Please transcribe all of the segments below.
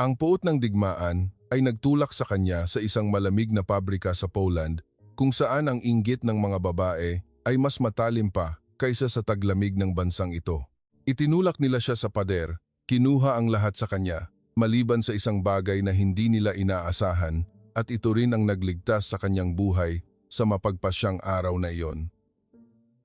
Ang puot ng digmaan ay nagtulak sa kanya sa isang malamig na pabrika sa Poland kung saan ang inggit ng mga babae ay mas matalim pa kaysa sa taglamig ng bansang ito. Itinulak nila siya sa pader, kinuha ang lahat sa kanya, maliban sa isang bagay na hindi nila inaasahan at ito rin ang nagligtas sa kanyang buhay sa mapagpasyang araw na iyon.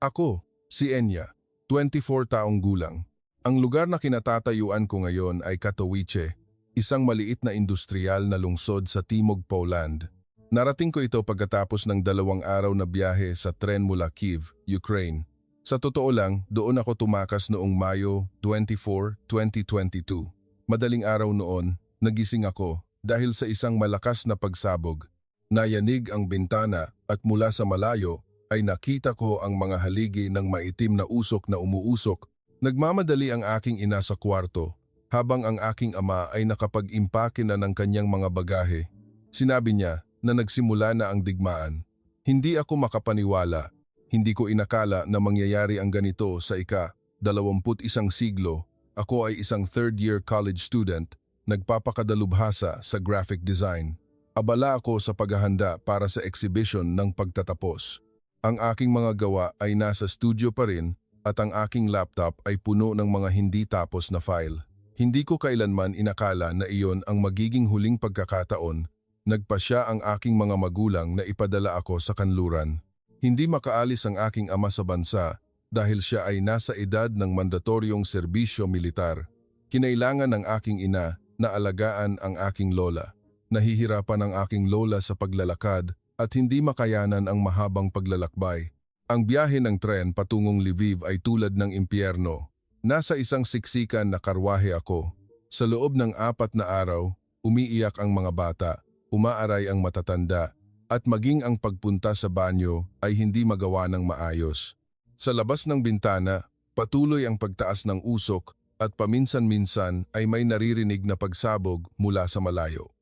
Ako, si Enya, 24 taong gulang. Ang lugar na kinatatayuan ko ngayon ay Katowice, isang maliit na industrial na lungsod sa Timog Poland. Narating ko ito pagkatapos ng 2 araw na biyahe sa tren mula Kyiv, Ukraine. Sa totoo lang, doon ako tumakas noong Mayo 24, 2022. Madaling araw noon, nagising ako dahil sa isang malakas na pagsabog. Nayanig ang bintana at mula sa malayo ay nakita ko ang mga haligi ng maitim na usok na umuusok. Nagmamadali ang aking ina sa kwarto habang ang aking ama ay nakapag-impake na ng kanyang mga bagahe. Sinabi niya na nagsimula na ang digmaan. Hindi ako makapaniwala. Hindi ko inakala na mangyayari ang ganito sa ika-21 siglo. Ako ay isang third-year college student, nagpapakadalubhasa sa graphic design. Abala ako sa paghahanda para sa exhibition ng pagtatapos. Ang aking mga gawa ay nasa studio pa rin at ang aking laptop ay puno ng mga hindi tapos na file. Hindi ko kailanman inakala na iyon ang magiging huling pagkakataon. Nagpasya ang aking mga magulang na ipadala ako sa kanluran. Hindi makaalis ang aking ama sa bansa dahil siya ay nasa edad ng mandatoryong serbisyo militar. Kinailangan ng aking ina na alagaan ang aking lola. Nahihirapan ang aking lola sa paglalakad at hindi makayanan ang mahabang paglalakbay. Ang biyahe ng tren patungong Lviv ay tulad ng impyerno. Nasa isang siksikan na karwahe ako. Sa loob ng 4 na araw, umiiyak ang mga bata, umaaray ang matatanda, at maging ang pagpunta sa banyo ay hindi magawa ng maayos. Sa labas ng bintana, patuloy ang pagtaas ng usok at paminsan-minsan ay may naririnig na pagsabog mula sa malayo.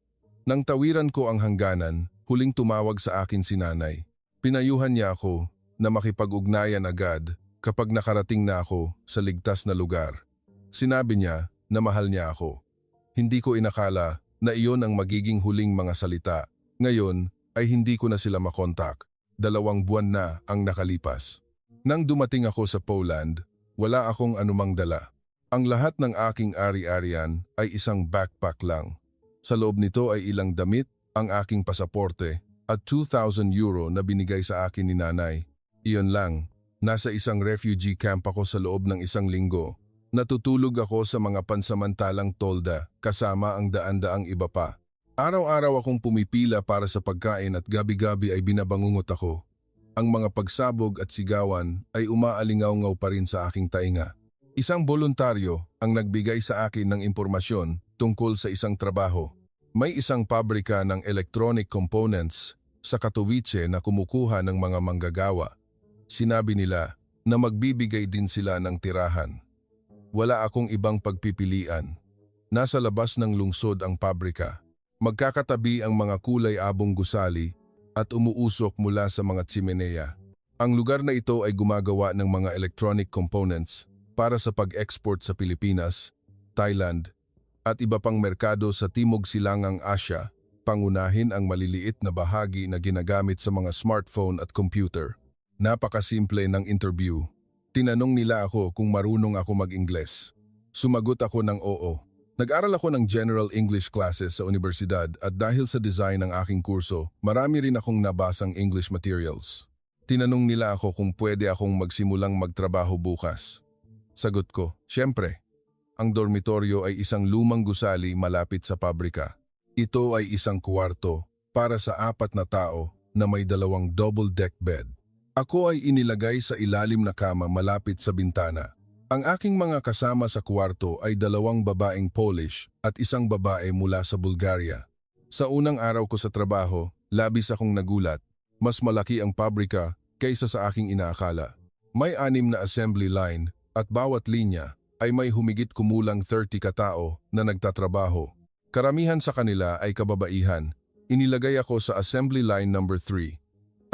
Nang tawiran ko ang hangganan, huling tumawag sa akin si nanay. Pinayuhan niya ako na makipag-ugnayan agad kapag nakarating na ako sa ligtas na lugar. Sinabi niya na mahal niya ako. Hindi ko inakala na iyon ang magiging huling mga salita. Ngayon ay hindi ko na sila makontak. 2 buwan na ang nakalipas. Nang dumating ako sa Poland, wala akong anumang dala. Ang lahat ng aking ari-arian ay isang backpack lang. Sa loob nito ay ilang damit, ang aking pasaporte at €2,000 na binigay sa akin ni nanay. Iyon lang, nasa isang refugee camp ako sa loob ng 1 linggo. Natutulog ako sa mga pansamantalang tolda kasama ang daan-daang iba pa. Araw-araw akong pumipila para sa pagkain at gabi-gabi ay binabangungot ako. Ang mga pagsabog at sigawan ay umaalingaw-ngaw pa rin sa aking tainga. Isang voluntaryo ang nagbigay sa akin ng impormasyon tungkol sa isang trabaho. May isang pabrika ng electronic components sa Katowice na kumukuha ng mga manggagawa. Sinabi nila na magbibigay din sila ng tirahan. Wala akong ibang pagpipilian. Nasa labas ng lungsod ang pabrika. Magkakatabi ang mga kulay-abong gusali at umuusok mula sa mga tsimeneya. Ang lugar na ito ay gumagawa ng mga electronic components para sa pag-export sa Pilipinas, Thailand, at iba pang merkado sa Timog Silangang Asya, pangunahin ang maliliit na bahagi na ginagamit sa mga smartphone at computer. Napakasimple ng interview. Tinanong nila ako kung marunong ako mag-Ingles. Sumagot ako ng oo. Nag-aral ako ng General English classes sa universidad at dahil sa design ng aking kurso, marami rin akong nabasang English materials. Tinanong nila ako kung pwede akong magsimulang magtrabaho bukas. Sagot ko, siyempre. Ang dormitoryo ay isang lumang gusali malapit sa pabrika. Ito ay isang kwarto para sa 4 na tao na may 2 double-deck bed. Ako ay inilagay sa ilalim na kama malapit sa bintana. Ang aking mga kasama sa kwarto ay 2 babaeng Polish at 1 babae mula sa Bulgaria. Sa unang araw ko sa trabaho, labis akong nagulat. Mas malaki ang pabrika kaysa sa aking inaakala. May 6 na assembly line at bawat linya ay may humigit kumulang 30 katao na nagtatrabaho. Karamihan sa kanila ay kababaihan. Inilagay ako sa assembly line number 3.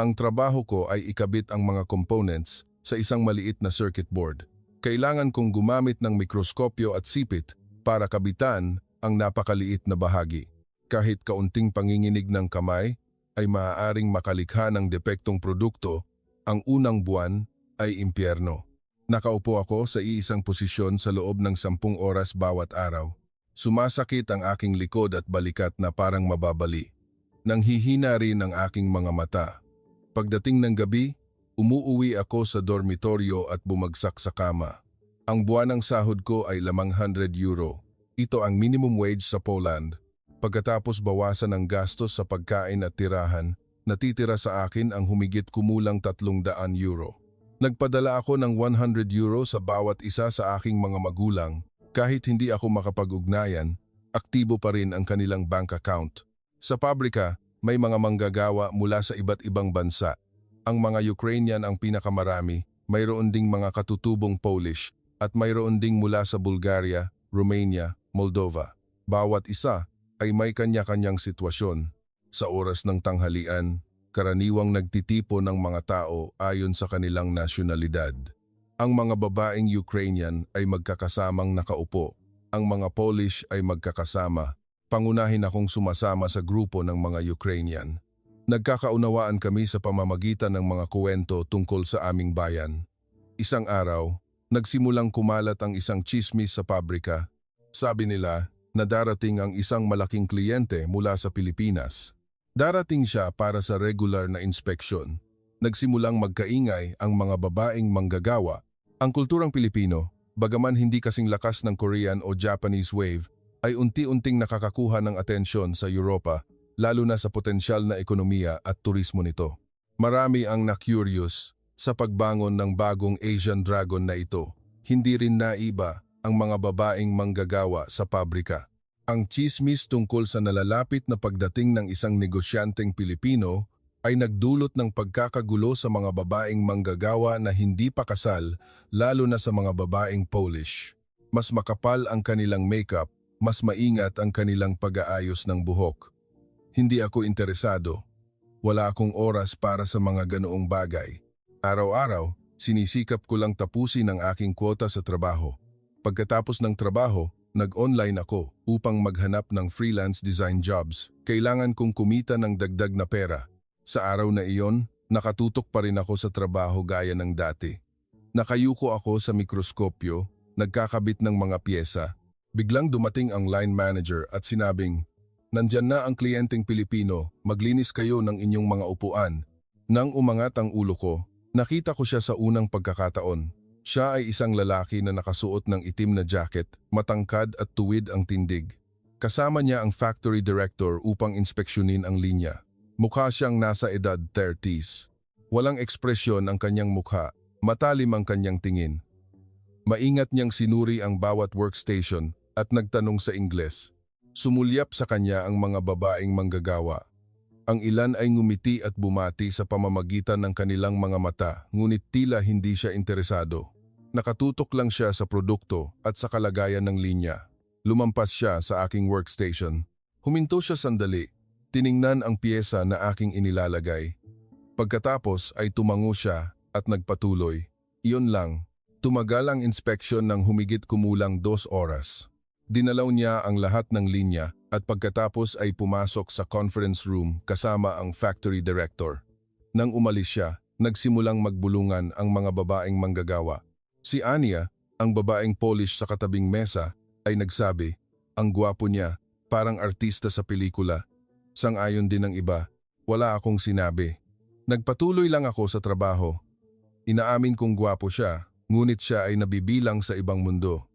Ang trabaho ko ay ikabit ang mga components sa isang maliit na circuit board. Kailangan kong gumamit ng mikroskopyo at sipit para kabitan ang napakaliit na bahagi. Kahit kaunting panginginig ng kamay ay maaaring makalikha ng depektong produkto, ang unang buwan ay impyerno. Nakaupo ako sa iisang posisyon sa loob ng 10 oras bawat araw. Sumasakit ang aking likod at balikat na parang mababali. Nanghihina rin ang aking mga mata. Pagdating ng gabi, umuuwi ako sa dormitoryo at bumagsak sa kama. Ang buwanang sahod ko ay lamang €100. Ito ang minimum wage sa Poland. Pagkatapos bawasan ang gastos sa pagkain at tirahan, natitira sa akin ang humigit kumulang €300. Nagpadala ako ng €100 sa bawat isa sa aking mga magulang. Kahit hindi ako makapag-ugnayan, aktibo pa rin ang kanilang bank account. Sa pabrika, may mga manggagawa mula sa iba't ibang bansa. Ang mga Ukrainian ang pinakamarami, mayroon ding mga katutubong Polish, at mayroon ding mula sa Bulgaria, Romania, Moldova. Bawat isa ay may kanya-kanyang sitwasyon. Sa oras ng tanghalian, karaniwang nagtitipon ng mga tao ayon sa kanilang nasyonalidad. Ang mga babaeng Ukrainian ay magkakasamang nakaupo. Ang mga Polish ay magkakasama. Pangunahin akong sumasama sa grupo ng mga Ukrainian. Nagkakaunawaan kami sa pamamagitan ng mga kuwento tungkol sa aming bayan. Isang araw, nagsimulang kumalat ang isang tsismis sa pabrika. Sabi nila na darating ang isang malaking kliyente mula sa Pilipinas. Darating siya para sa regular na inspeksyon. Nagsimulang magkaingay ang mga babaeng manggagawa. Ang kulturang Pilipino, bagaman hindi kasing lakas ng Korean o Japanese wave, ay unti-unting nakakakuha ng atensyon sa Europa, lalo na sa potensyal na ekonomiya at turismo nito. Marami ang na-curious sa pagbangon ng bagong Asian Dragon na ito. Hindi rin naiba ang mga babaeng manggagawa sa pabrika. Ang tsismis tungkol sa nalalapit na pagdating ng isang negosyanteng Pilipino ay nagdulot ng pagkakagulo sa mga babaeng manggagawa na hindi pa kasal, lalo na sa mga babaeng Polish. Mas makapal ang kanilang makeup, mas maingat ang kanilang pag-aayos ng buhok. Hindi ako interesado. Wala akong oras para sa mga ganoong bagay. Araw-araw, sinisikap ko lang tapusin ang aking kwota sa trabaho. Pagkatapos ng trabaho, nag-online ako upang maghanap ng freelance design jobs. Kailangan kong kumita ng dagdag na pera. Sa araw na iyon, nakatutok pa rin ako sa trabaho gaya ng dati. Nakayuko ako sa mikroskopyo, nagkakabit ng mga pyesa. Biglang dumating ang line manager at sinabing, "Nandyan na ang kliyenteng Pilipino, maglinis kayo ng inyong mga upuan." Nang umangat ang ulo ko, nakita ko siya sa unang pagkakataon. Siya ay isang lalaki na nakasuot ng itim na jacket, matangkad at tuwid ang tindig. Kasama niya ang factory director upang inspeksyonin ang linya. Mukha siyang nasa edad 30s. Walang ekspresyon ang kanyang mukha, matalim ang kanyang tingin. Maingat niyang sinuri ang bawat workstation at nagtanong sa Ingles. Sumulyap sa kanya ang mga babaeng manggagawa. Ang ilan ay ngumiti at bumati sa pamamagitan ng kanilang mga mata, ngunit tila hindi siya interesado. Nakatutok lang siya sa produkto at sa kalagayan ng linya. Lumampas siya sa aking workstation. Huminto siya sandali, tiningnan ang piyesa na aking inilalagay. Pagkatapos ay tumango siya at nagpatuloy. Iyon lang, tumagal ang inspeksyon ng humigit kumulang 2 oras. Dinalaw niya ang lahat ng linya at pagkatapos ay pumasok sa conference room kasama ang factory director. Nang umalis siya, nagsimulang magbulungan ang mga babaeng manggagawa. Si Ania, ang babaeng Polish sa katabing mesa, ay nagsabi, "Ang gwapo niya, parang artista sa pelikula." Sang-ayon din ng iba, wala akong sinabi. Nagpatuloy lang ako sa trabaho. Inaamin kong gwapo siya, ngunit siya ay nabibilang sa ibang mundo.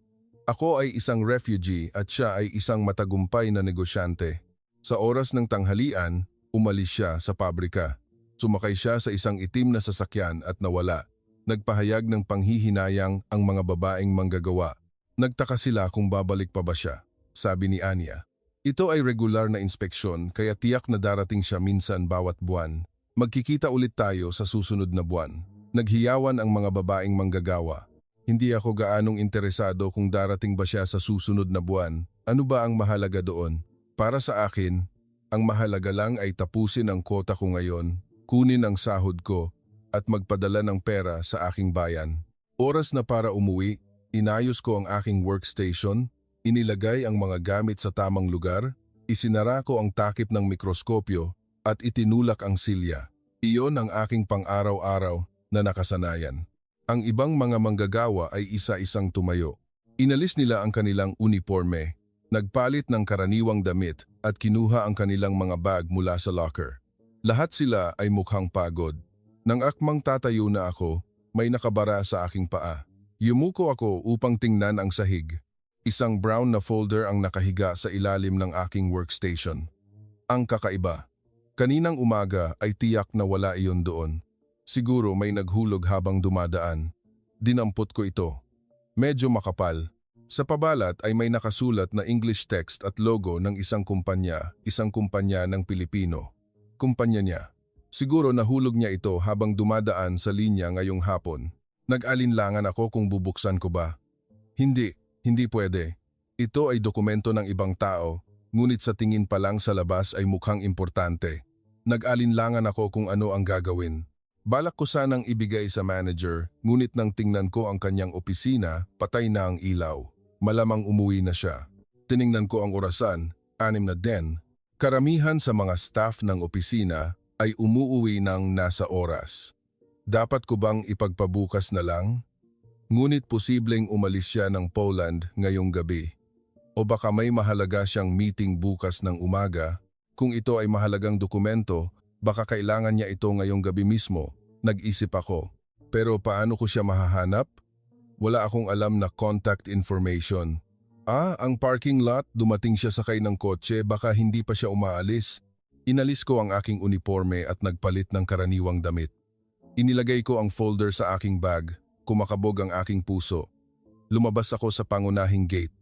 Ako ay isang refugee at siya ay isang matagumpay na negosyante. Sa oras ng tanghalian, umalis siya sa pabrika. Sumakay siya sa isang itim na sasakyan at nawala. Nagpahayag ng panghihinayang ang mga babaeng manggagawa. Nagtaka sila kung babalik pa ba siya, sabi ni Ania. Ito ay regular na inspeksyon kaya tiyak na darating siya minsan bawat buwan. Magkikita ulit tayo sa susunod na buwan. Naghiyawan ang mga babaeng manggagawa. Hindi ako gaanong interesado kung darating ba siya sa susunod na buwan. Ano ba ang mahalaga doon? Para sa akin, ang mahalaga lang ay tapusin ang kwota ko ngayon, kunin ang sahod ko, at magpadala ng pera sa aking bayan. Oras na para umuwi, inayos ko ang aking workstation, Inilagay ang mga gamit sa tamang lugar, isinara ko ang takip ng mikroskopyo at itinulak ang silya. Iyon ang aking pang-araw-araw na nakasanayan. Ang ibang mga manggagawa ay isa-isang tumayo. Inalis nila ang kanilang uniforme, nagpalit ng karaniwang damit at kinuha ang kanilang mga bag mula sa locker. Lahat sila ay mukhang pagod. Nang akmang tatayo na ako, may nakabara sa aking paa. Yumuko ako upang tingnan ang sahig. Isang brown na folder ang nakahiga sa ilalim ng aking workstation. Ang kakaiba. Kaninang umaga ay tiyak na wala iyon doon. Siguro may naghulog habang dumadaan. Dinampot ko ito. Medyo makapal. Sa pabalat ay may nakasulat na English text at logo ng isang kumpanya ng Pilipino. Kumpanya niya. Siguro nahulog niya ito habang dumadaan sa linya ngayong hapon. Nag-alinlangan ako kung bubuksan ko ba. Hindi pwede. Ito ay dokumento ng ibang tao, ngunit sa tingin pa lang sa labas ay mukhang importante. Nag-alinlangan ako kung ano ang gagawin. Balak ko sanang ibigay sa manager, ngunit nang tingnan ko ang kanyang opisina, patay na ang ilaw. Malamang umuwi na siya. Tiningnan ko ang orasan, 6:10. Karamihan sa mga staff ng opisina ay umuuwi ng nasa oras. Dapat ko bang ipagpabukas na lang? Ngunit posibleng umalis siya ng Poland ngayong gabi. O baka may mahalaga siyang meeting bukas ng umaga. Kung ito ay mahalagang dokumento, baka kailangan niya ito ngayong gabi mismo. Nag-isip ako. Pero paano ko siya mahahanap? Wala akong alam na contact information. Ang parking lot, dumating siya sakay ng kotse, baka hindi pa siya umaalis. Inalis ko ang aking uniforme at nagpalit ng karaniwang damit. Inilagay ko ang folder sa aking bag. Kumakabog ang aking puso. Lumabas ako sa pangunahing gate.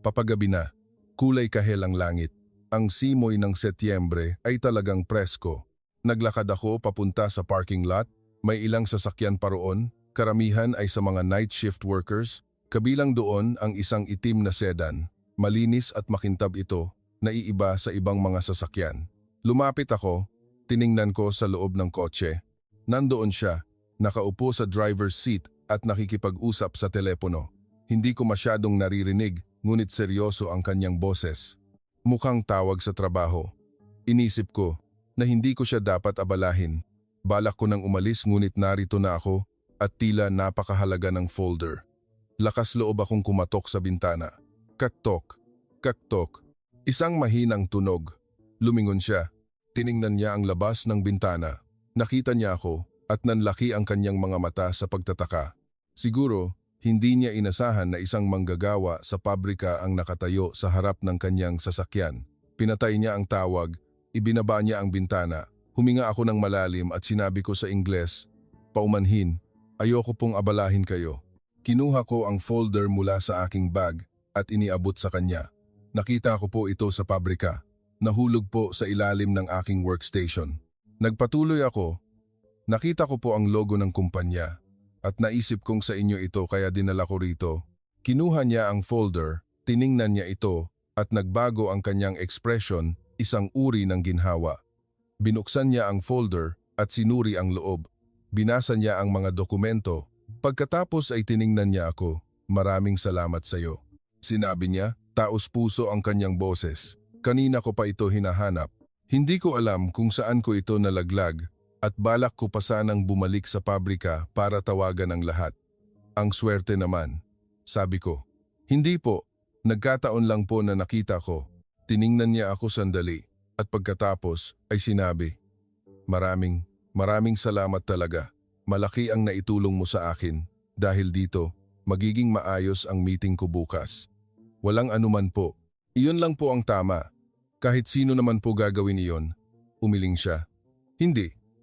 Papagabi na. Kulay kahel ang langit. Ang simoy ng Setyembre ay talagang presko. Naglakad ako papunta sa parking lot. May ilang sasakyan pa roon. Karamihan ay sa mga night shift workers. Kabilang doon ang isang itim na sedan. Malinis at makintab ito, naiiba sa ibang mga sasakyan. Lumapit ako, tiningnan ko sa loob ng kotse. Nandoon siya, nakaupo sa driver's seat at nakikipag-usap sa telepono. Hindi ko masyadong naririnig, ngunit seryoso ang kanyang boses. Mukhang tawag sa trabaho. Inisip ko na hindi ko siya dapat abalahin. Balak ko nang umalis ngunit narito na ako at tila napakahalaga ng folder. Lakas loob akong kumatok sa bintana. Kaktok, kaktok. Isang mahinang tunog. Lumingon siya. Tiningnan niya ang labas ng bintana. Nakita niya ako at nanlaki ang kanyang mga mata sa pagtataka. Siguro, hindi niya inasahan na isang manggagawa sa pabrika ang nakatayo sa harap ng kanyang sasakyan. Pinatay niya ang tawag, ibinaba niya ang bintana. Huminga ako ng malalim at sinabi ko sa Ingles, "Paumanhin, ayoko pong abalahin kayo." Kinuha ko ang folder mula sa aking bag at iniabot sa kanya. Nakita ko po ito sa pabrika. Nahulog po sa ilalim ng aking workstation. Nagpatuloy ako. Nakita ko po ang logo ng kumpanya at naisip kong sa inyo ito kaya dinala ko rito. Kinuha niya ang folder, tiningnan niya ito at nagbago ang kanyang ekspresyon, isang uri ng ginhawa. Binuksan niya ang folder at sinuri ang loob. Binasa niya ang mga dokumento. Pagkatapos ay tiningnan niya ako, "Maraming salamat sa iyo." Sinabi niya, taos puso ang kanyang boses. Kanina ko pa ito hinahanap. Hindi ko alam kung saan ko ito nalaglag. At balak ko pa sanang bumalik sa pabrika para tawagan ang lahat. Ang swerte naman, sabi ko. Hindi po, nagkataon lang po na nakita ko. Tiningnan niya ako sandali at pagkatapos ay sinabi, Maraming salamat talaga. Malaki ang naitulong mo sa akin. Dahil dito, magiging maayos ang meeting ko bukas. Walang anuman po. Iyon lang po ang tama. Kahit sino naman po gagawin iyon. Umiling siya.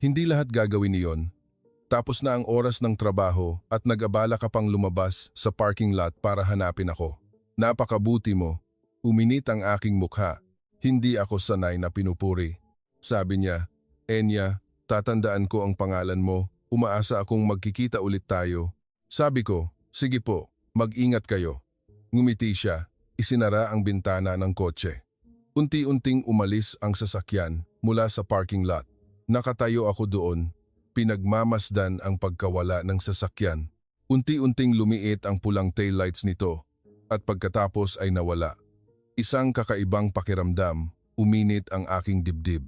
Hindi lahat gagawin iyon. Tapos na ang oras ng trabaho at nag-abala ka pang lumabas sa parking lot para hanapin ako. Napakabuti mo. Uminit ang aking mukha. Hindi ako sanay na pinupuri. Sabi niya, "Enya, tatandaan ko ang pangalan mo. Umaasa akong magkikita ulit tayo." Sabi ko, "Sige po, mag-ingat kayo." Ngumiti siya. Isinara ang bintana ng kotse. Unti-unting umalis ang sasakyan mula sa parking lot. Nakatayo ako doon, pinagmamasdan ang pagkawala ng sasakyan. Unti-unting lumiit ang pulang taillights nito at pagkatapos ay nawala. Isang kakaibang pakiramdam, uminit ang aking dibdib.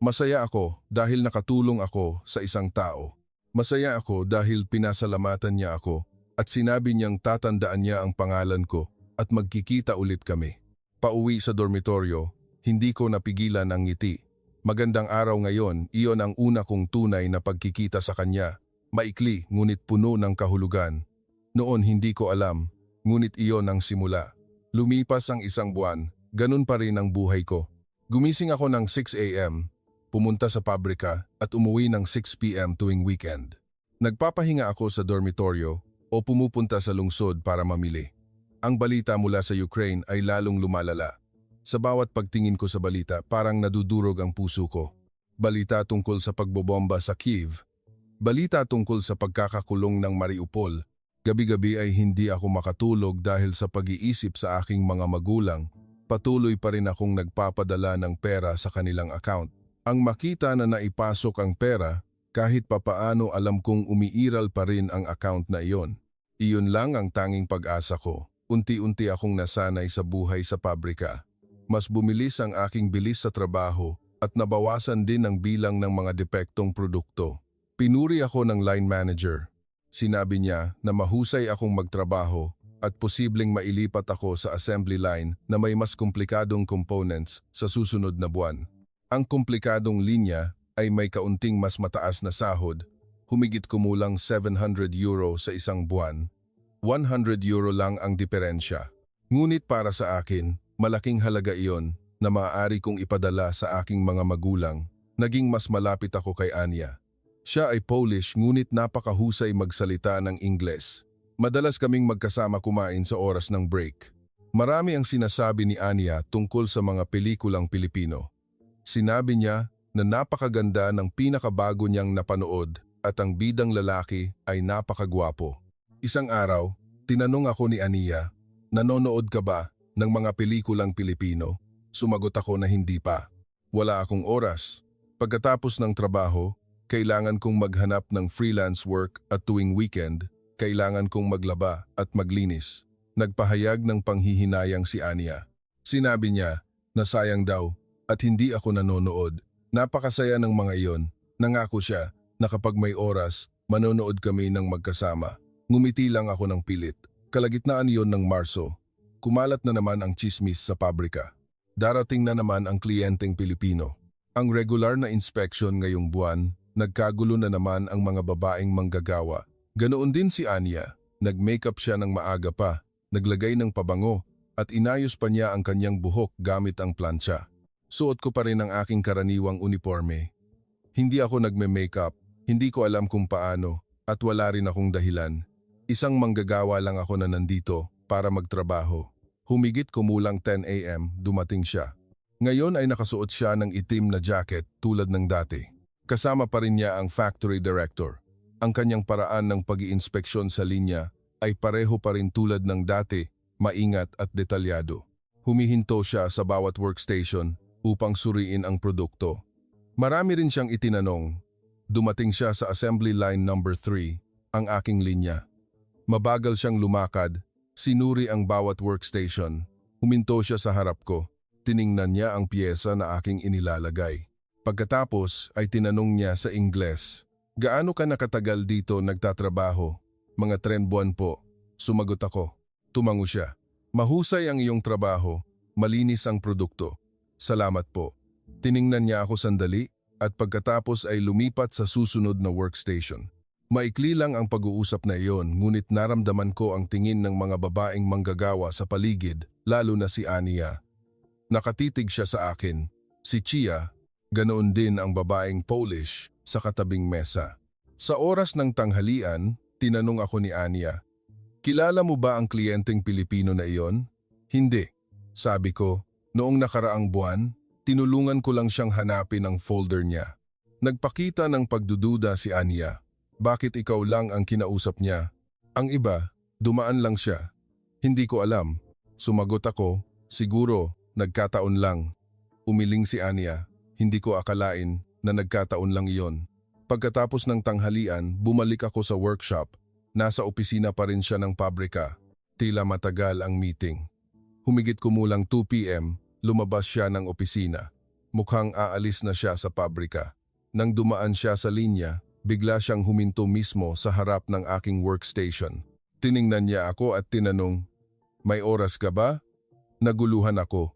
Masaya ako dahil nakatulong ako sa isang tao. Masaya ako dahil pinasalamatan niya ako at sinabi niyang tatandaan niya ang pangalan ko at magkikita ulit kami. Pauwi sa dormitoryo, hindi ko napigilan ang ngiti. Magandang araw ngayon, iyon ang una kong tunay na pagkikita sa kanya. Maikli ngunit puno ng kahulugan. Noon hindi ko alam, ngunit iyon ang simula. Lumipas ang isang buwan, ganun pa rin ang buhay ko. Gumising ako ng 6 a.m., pumunta sa pabrika at umuwi ng 6 p.m. tuwing weekend. Nagpapahinga ako sa dormitoryo o pumupunta sa lungsod para mamili. Ang balita mula sa Ukraine ay lalong lumalala. Sa bawat pagtingin ko sa balita, parang nadudurog ang puso ko. Balita tungkol sa pagbobomba sa Kyiv. Balita tungkol sa pagkakakulong ng Mariupol. Gabi-gabi ay hindi ako makatulog dahil sa pag-iisip sa aking mga magulang. Patuloy pa rin akong nagpapadala ng pera sa kanilang account. Ang makita na naipasok ang pera, kahit papaano alam kong umiiral pa rin ang account na iyon. Iyon lang ang tanging pag-asa ko. Unti-unti akong nasanay sa buhay sa pabrika. Mas bumilis ang aking bilis sa trabaho at nabawasan din ang bilang ng mga depektong produkto. Pinuri ako ng line manager. Sinabi niya na mahusay akong magtrabaho at posibleng mailipat ako sa assembly line na may mas komplikadong components sa susunod na buwan. Ang komplikadong linya ay may kaunting mas mataas na sahod, humigit kumulang €700 sa isang buwan. €100 lang ang diferensya. Ngunit para sa akin, malaking halaga iyon na maaari kong ipadala sa aking mga magulang. Naging mas malapit ako kay Anya. Siya ay Polish ngunit napakahusay magsalita ng Ingles. Madalas kaming magkasama kumain sa oras ng break. Marami ang sinasabi ni Anya tungkol sa mga pelikulang Pilipino. Sinabi niya na napakaganda ng pinakabago niyang napanood at ang bidang lalaki ay napakagwapo. Isang araw, tinanong ako ni Ania, "Nanonood ka ba ng mga pelikulang Pilipino?" Sumagot ako na hindi pa. Wala akong oras. Pagkatapos ng trabaho, kailangan kong maghanap ng freelance work at tuwing weekend, kailangan kong maglaba at maglinis. Nagpahayag ng panghihinayang si Ania. Sinabi niya na sayang daw at hindi ako nanonood. Napakasaya ng mga iyon. Nangako siya na kapag may oras, manonood kami ng magkasama. Ngumiti lang ako ng pilit. Kalagitnaan iyon ng Marso. Kumalat na naman ang tsismis sa pabrika. Darating na naman ang kliyenteng Pilipino. Ang regular na inspection ngayong buwan, nagkagulo na naman ang mga babaeng manggagawa. Ganoon din si Anya. Nag-makeup siya ng maaga pa, naglagay ng pabango, at inayos pa niya ang kanyang buhok gamit ang plancha. Suot ko pa rin ang aking karaniwang uniforme. Hindi ako nagme-makeup, hindi ko alam kung paano, at wala rin akong dahilan. Isang manggagawa lang ako na nandito para magtrabaho. Humigit kumulang 10 a.m. dumating siya. Ngayon ay nakasuot siya ng itim na jacket tulad ng dati. Kasama pa rin niya ang factory director. Ang kanyang paraan ng pag-iinspeksyon sa linya ay pareho pa rin tulad ng dati, maingat at detalyado. Humihinto siya sa bawat workstation upang suriin ang produkto. Marami rin siyang itinanong. Dumating siya sa assembly line number 3, ang aking linya. Mabagal siyang lumakad, sinuri ang bawat workstation. Huminto siya sa harap ko. Tiningnan niya ang piyesa na aking inilalagay. Pagkatapos ay tinanong niya sa Ingles, "Gaano ka nakatagal dito nagtatrabaho?" "Mga 3 buwan po." Sumagot ako. Tumango siya. "Mahusay ang iyong trabaho, malinis ang produkto. Salamat po." Tiningnan niya ako sandali at pagkatapos ay lumipat sa susunod na workstation. Maikli lang ang pag-uusap na iyon ngunit naramdaman ko ang tingin ng mga babaeng manggagawa sa paligid, lalo na si Ania. Nakatitig siya sa akin. Si Chia, ganoon din ang babaeng Polish sa katabing mesa. Sa oras ng tanghalian, tinanong ako ni Ania, "Kilala mo ba ang kliyenteng Pilipino na iyon?" "Hindi." Sabi ko, noong nakaraang buwan, tinulungan ko lang siyang hanapin ang folder niya. Nagpakita ng pagdududa si Ania. "Bakit ikaw lang ang kinausap niya? Ang iba, dumaan lang siya." "Hindi ko alam." Sumagot ako, "Siguro, nagkataon lang." Umiling si Ania. Hindi ko akalain na nagkataon lang iyon. Pagkatapos ng tanghalian, bumalik ako sa workshop. Nasa opisina pa rin siya ng pabrika. Tila matagal ang meeting. Humigit kumulang 2 p.m., lumabas siya ng opisina. Mukhang aalis na siya sa pabrika. Nang dumaan siya sa linya, bigla siyang huminto mismo sa harap ng aking workstation. Tiningnan niya ako at tinanong, "May oras ka ba?" Naguluhan ako.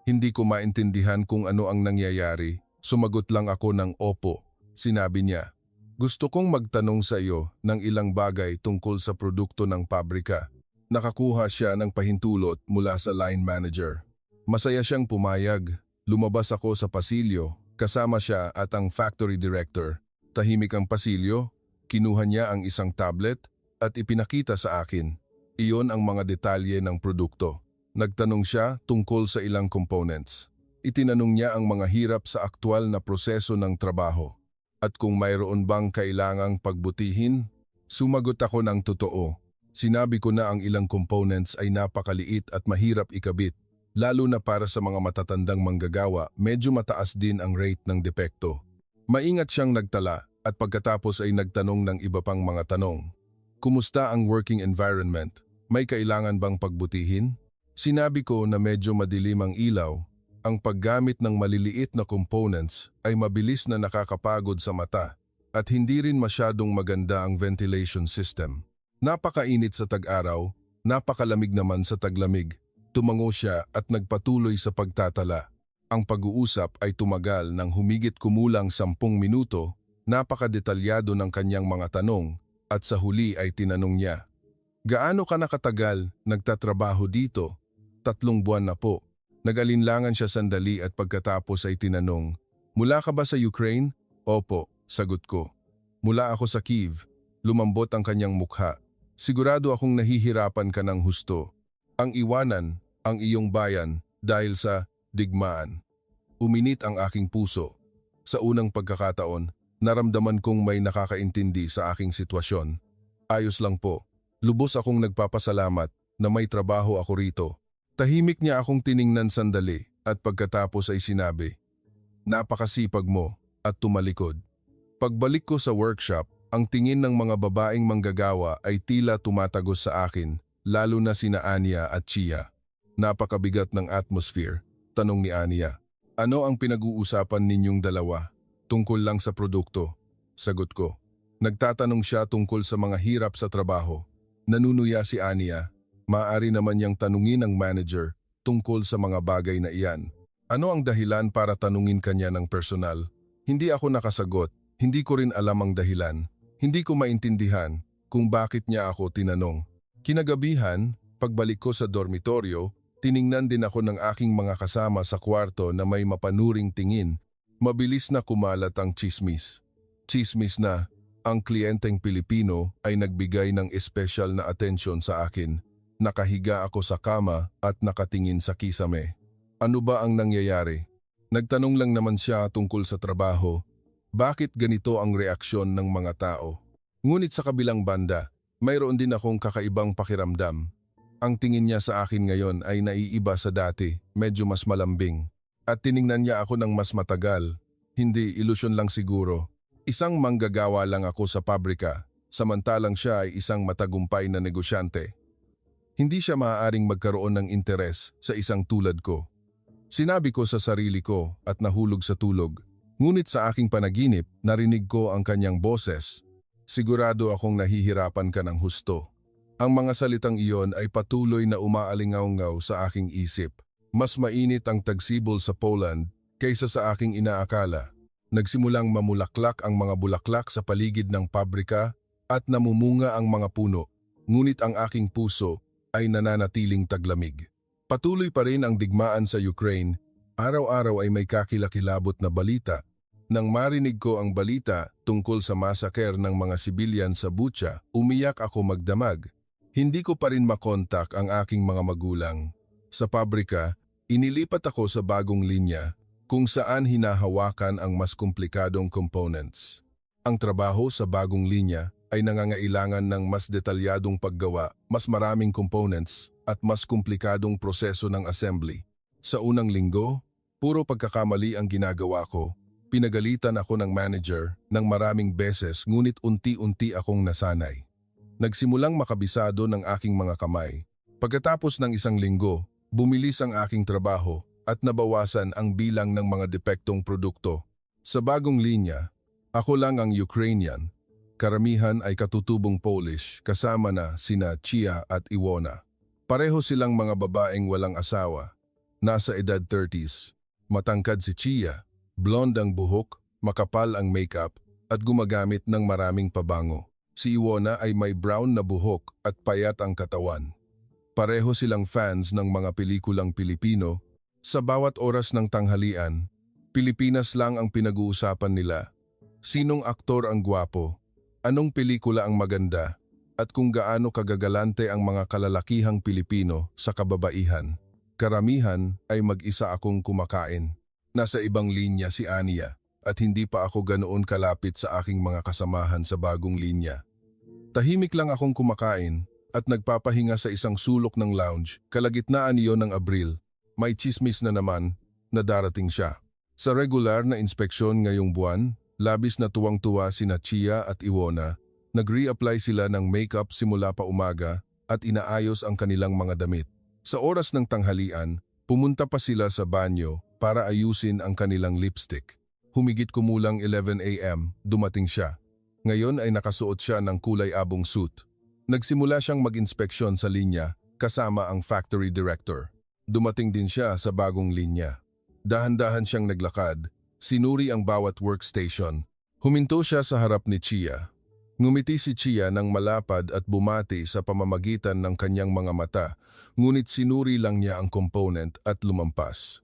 Hindi ko maintindihan kung ano ang nangyayari. Sumagot lang ako ng opo. Sinabi niya, "Gusto kong magtanong sa iyo ng ilang bagay tungkol sa produkto ng pabrika." Nakakuha siya ng pahintulot mula sa line manager. Masaya siyang pumayag. Lumabas ako sa pasilyo, kasama siya at ang factory director. Tahimik ang pasilyo, kinuha niya ang isang tablet at ipinakita sa akin. Iyon ang mga detalye ng produkto. Nagtanong siya tungkol sa ilang components. Itinanong niya ang mga hirap sa aktwal na proseso ng trabaho. At kung mayroon bang kailangang pagbutihin, sumagot ako ng totoo. Sinabi ko na ang ilang components ay napakaliit at mahirap ikabit, lalo na para sa mga matatandang manggagawa, medyo mataas din ang rate ng depekto. Maingat siyang nagtala at pagkatapos ay nagtanong ng iba pang mga tanong. Kumusta ang working environment? May kailangan bang pagbutihin? Sinabi ko na medyo madilim ang ilaw. Ang paggamit ng maliliit na components ay mabilis na nakakapagod sa mata at hindi rin masyadong maganda ang ventilation system. Napakainit sa tag-araw, napakalamig naman sa taglamig. Tumango siya at nagpatuloy sa pagtatala. Ang pag-uusap ay tumagal ng humigit kumulang 10 minuto, napakadetalyado ng kanyang mga tanong, at sa huli ay tinanong niya, "Gaano ka nakatagal nagtatrabaho dito?" 3 buwan na po. Nag-alinlangan siya sandali at pagkatapos ay tinanong, "Mula ka ba sa Ukraine?" "Opo," sagot ko. "Mula ako sa Kyiv." Lumambot ang kanyang mukha. "Sigurado akong nahihirapan ka ng husto. Ang iwanan, ang iyong bayan, dahil sa digmaan." Uminit ang aking puso. Sa unang pagkakataon, naramdaman kong may nakakaintindi sa aking sitwasyon. "Ayos lang po. Lubos akong nagpapasalamat na may trabaho ako rito." Tahimik niya akong tiningnan sandali at pagkatapos ay sinabi, "Napakasipag mo," at tumalikod. Pagbalik ko sa workshop, ang tingin ng mga babaeng manggagawa ay tila tumatagos sa akin, lalo na sina Anya at Chia. "Napakabigat ng atmosphere," tanong ni Anya. "Ano ang pinag-uusapan ninyong dalawa?" "Tungkol lang sa produkto," sagot ko. Nagtatanong siya tungkol sa mga hirap sa trabaho. Nanunuya si Anya. Maaari naman niyang tanungin ang manager tungkol sa mga bagay na iyan. Ano ang dahilan para tanungin kanya ng personal? Hindi ako nakasagot. Hindi ko rin alam ang dahilan. Hindi ko maintindihan kung bakit niya ako tinanong. Kinagabihan, pagbalik ko sa dormitoryo, tiningnan din ako ng aking mga kasama sa kwarto na may mapanuring tingin. Mabilis na kumalat ang tsismis. Tsismis na ang kliyenteng Pilipino ay nagbigay ng espesyal na atensyon sa akin. Nakahiga ako sa kama at nakatingin sa kisame. Ano ba ang nangyayari? Nagtanong lang naman siya tungkol sa trabaho. Bakit ganito ang reaksyon ng mga tao? Ngunit sa kabilang banda, mayroon din akong kakaibang pakiramdam. Ang tingin niya sa akin ngayon ay naiiba sa dati, medyo mas malambing. At tiningnan niya ako ng mas matagal. Hindi, ilusyon lang siguro. Isang manggagawa lang ako sa pabrika, samantalang siya ay isang matagumpay na negosyante. Hindi siya maaaring magkaroon ng interes sa isang tulad ko. Sinabi ko sa sarili ko at nahulog sa tulog. Ngunit sa aking panaginip, narinig ko ang kanyang boses. "Sigurado akong nahihirapan ka ng husto." Ang mga salitang iyon ay patuloy na umaalingaw-ngaw sa aking isip. Mas mainit ang tagsibol sa Poland kaysa sa aking inaakala. Nagsimulang mamulaklak ang mga bulaklak sa paligid ng pabrika at namumunga ang mga puno. Ngunit ang aking puso ay nananatiling taglamig. Patuloy pa rin ang digmaan sa Ukraine. Araw-araw ay may kakilakilabot na balita. Nang marinig ko ang balita tungkol sa massacre ng mga sibilyan sa Bucha, umiyak ako magdamag. Hindi ko pa rin makontak ang aking mga magulang. Sa pabrika, inilipat ako sa bagong linya kung saan hinahawakan ang mas komplikadong components. Ang trabaho sa bagong linya ay nangangailangan ng mas detalyadong paggawa, mas maraming components at mas komplikadong proseso ng assembly. Sa unang linggo, puro pagkakamali ang ginagawa ko. Pinagalitan ako ng manager ng maraming beses ngunit unti-unti akong nasanay. Nagsimulang makabisado ng aking mga kamay. Pagkatapos ng isang linggo, bumilis ang aking trabaho at nabawasan ang bilang ng mga depektong produkto. Sa bagong linya, ako lang ang Ukrainian. Karamihan ay katutubong Polish kasama na sina Chia at Iwona. Pareho silang mga babaeng walang asawa. Nasa edad 30s. Matangkad si Chia, blonde ang buhok, makapal ang makeup at gumagamit ng maraming pabango. Si Iwona ay may brown na buhok at payat ang katawan. Pareho silang fans ng mga pelikulang Pilipino. Sa bawat oras ng tanghalian, Pilipinas lang ang pinag-uusapan nila. Sinong aktor ang gwapo? Anong pelikula ang maganda? At kung gaano kagagalante ang mga kalalakihang Pilipino sa kababaihan. Karamihan ay mag-isa akong kumakain. Nasa ibang linya si Ania at hindi pa ako ganoon kalapit sa aking mga kasamahan sa bagong linya. Tahimik lang akong kumakain at nagpapahinga sa isang sulok ng lounge. Kalagitnaan iyon ng Abril. May tsismis na naman na darating siya. Sa regular na inspeksyon ngayong buwan, labis na tuwang-tuwa sina Chia at Iwona. Nag-reapply sila ng makeup simula pa umaga at inaayos ang kanilang mga damit. Sa oras ng tanghalian, pumunta pa sila sa banyo para ayusin ang kanilang lipstick. Humigit kumulang 11 a.m., dumating siya. Ngayon ay nakasuot siya ng kulay abong suit. Nagsimula siyang mag-inspeksyon sa linya kasama ang factory director. Dumating din siya sa bagong linya. Dahan-dahan siyang naglakad, sinuri ang bawat workstation. Huminto siya sa harap ni Chia. Ngumiti si Chia ng malapad at bumati sa pamamagitan ng kanyang mga mata, ngunit sinuri lang niya ang component at lumampas.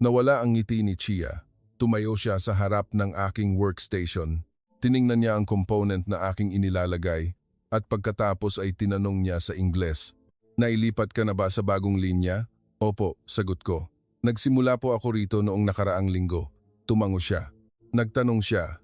Nawala ang ngiti ni Chia. Tumayo siya sa harap ng aking workstation. Tiningnan niya ang component na aking inilalagay at pagkatapos ay tinanong niya sa Ingles, "Nailipat ka na ba sa bagong linya?" "Opo," sagot ko. "Nagsimula po ako rito noong nakaraang linggo." Tumango siya. Nagtanong siya,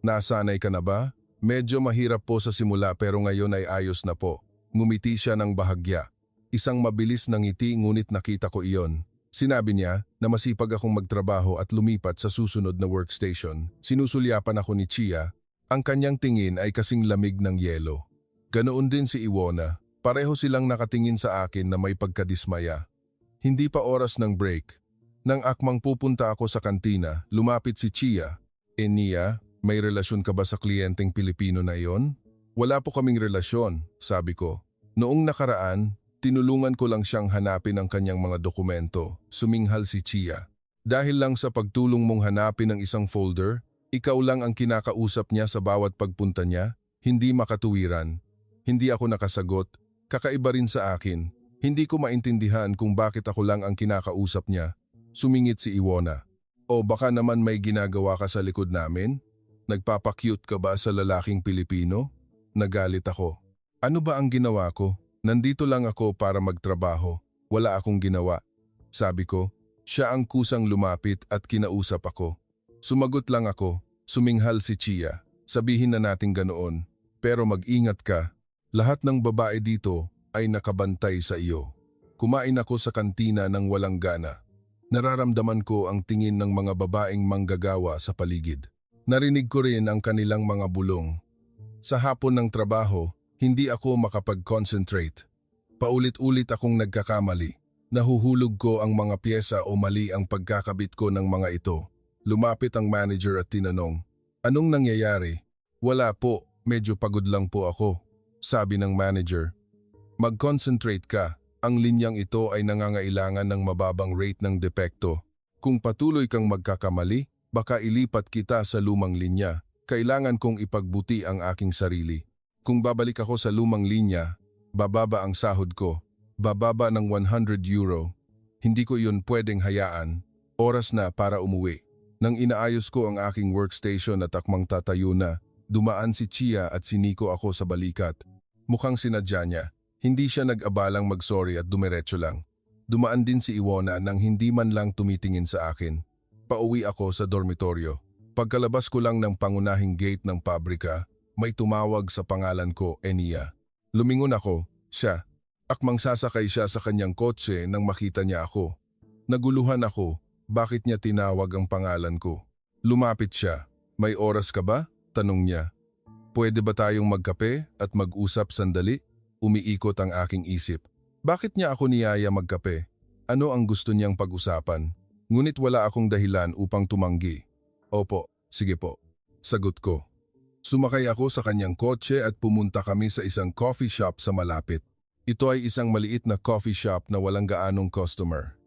"Nasanay ka na ba?" "Medyo mahirap po sa simula pero ngayon ay ayos na po." Ngumiti siya ng bahagya. Isang mabilis na ngiti ngunit nakita ko iyon. Sinabi niya na masipag akong magtrabaho at lumipat sa susunod na workstation. Sinusulyapan ako ni Chia. Ang kanyang tingin ay kasing lamig ng yelo. Ganoon din si Iwona. Pareho silang nakatingin sa akin na may pagkadismaya. Hindi pa oras ng break. Nang akmang pupunta ako sa kantina, lumapit si Chia. "Nia, may relasyon ka ba sa kliyenteng Pilipino na iyon?" "Wala po kaming relasyon," sabi ko. Noong nakaraan, tinulungan ko lang siyang hanapin ang kanyang mga dokumento. Suminghal si Chia. "Dahil lang sa pagtulong mong hanapin ang isang folder, ikaw lang ang kinakausap niya sa bawat pagpunta niya, hindi makatuwiran." Hindi ako nakasagot. Kakaiba rin sa akin. Hindi ko maintindihan kung bakit ako lang ang kinakausap niya. Sumingit si Iwona. "O baka naman may ginagawa ka sa likod namin? Nagpapakyut ka ba sa lalaking Pilipino?" Nagalit ako. "Ano ba ang ginawa ko? Nandito lang ako para magtrabaho. Wala akong ginawa." Sabi ko. Siya ang kusang lumapit at kinausap ako. Sumagot lang ako. Suminghal si Chia. "Sabihin na natin ganoon. Pero mag-ingat ka. Lahat ng babae dito ay nakabantay sa iyo." Kumain ako sa kantina ng walang gana. Nararamdaman ko ang tingin ng mga babaeng manggagawa sa paligid. Narinig ko rin ang kanilang mga bulong. Sa hapon ng trabaho, hindi ako makapag-concentrate. Paulit-ulit akong nagkakamali. Nahuhulog ko ang mga pyesa o mali ang pagkakabit ko ng mga ito. Lumapit ang manager at tinanong, "Anong nangyayari?" "Wala po, medyo pagod lang po ako," sabi ng manager. "Mag-concentrate ka. Ang linyang ito ay nangangailangan ng mababang rate ng depekto. Kung patuloy kang magkakamali, baka ilipat kita sa lumang linya. Kailangan kong ipagbuti ang aking sarili. Kung babalik ako sa lumang linya, bababa ang sahod ko. Bababa ng 100 euro. Hindi ko iyon pwedeng hayaan. Oras na para umuwi." Nang inaayos ko ang aking workstation at akmang tatayo na, dumaan si Chia at siniko ako sa balikat. Mukhang sinadya niya. Hindi siya nag-abalang mag-sorry at dumiretso lang. Dumaan din si Iwona nang hindi man lang tumitingin sa akin. Pauwi ako sa dormitoryo. Pagkalabas ko lang ng pangunahing gate ng pabrika, may tumawag sa pangalan ko, Enia. Lumingon ako, siya. Akmang sasakay siya sa kanyang kotse nang makita niya ako. Naguluhan ako, bakit niya tinawag ang pangalan ko? Lumapit siya. "May oras ka ba?" tanong niya. Pwede ba tayong magkape at mag-usap sandali? Umiikot ang aking isip. Bakit niya ako niyaya magkape? Ano ang gusto niyang pag-usapan? Ngunit wala akong dahilan upang tumanggi. Opo, sige po. Sagot ko. Sumakay ako sa kanyang kotse at pumunta kami sa isang coffee shop sa malapit. Ito ay isang maliit na coffee shop na walang gaanong customer.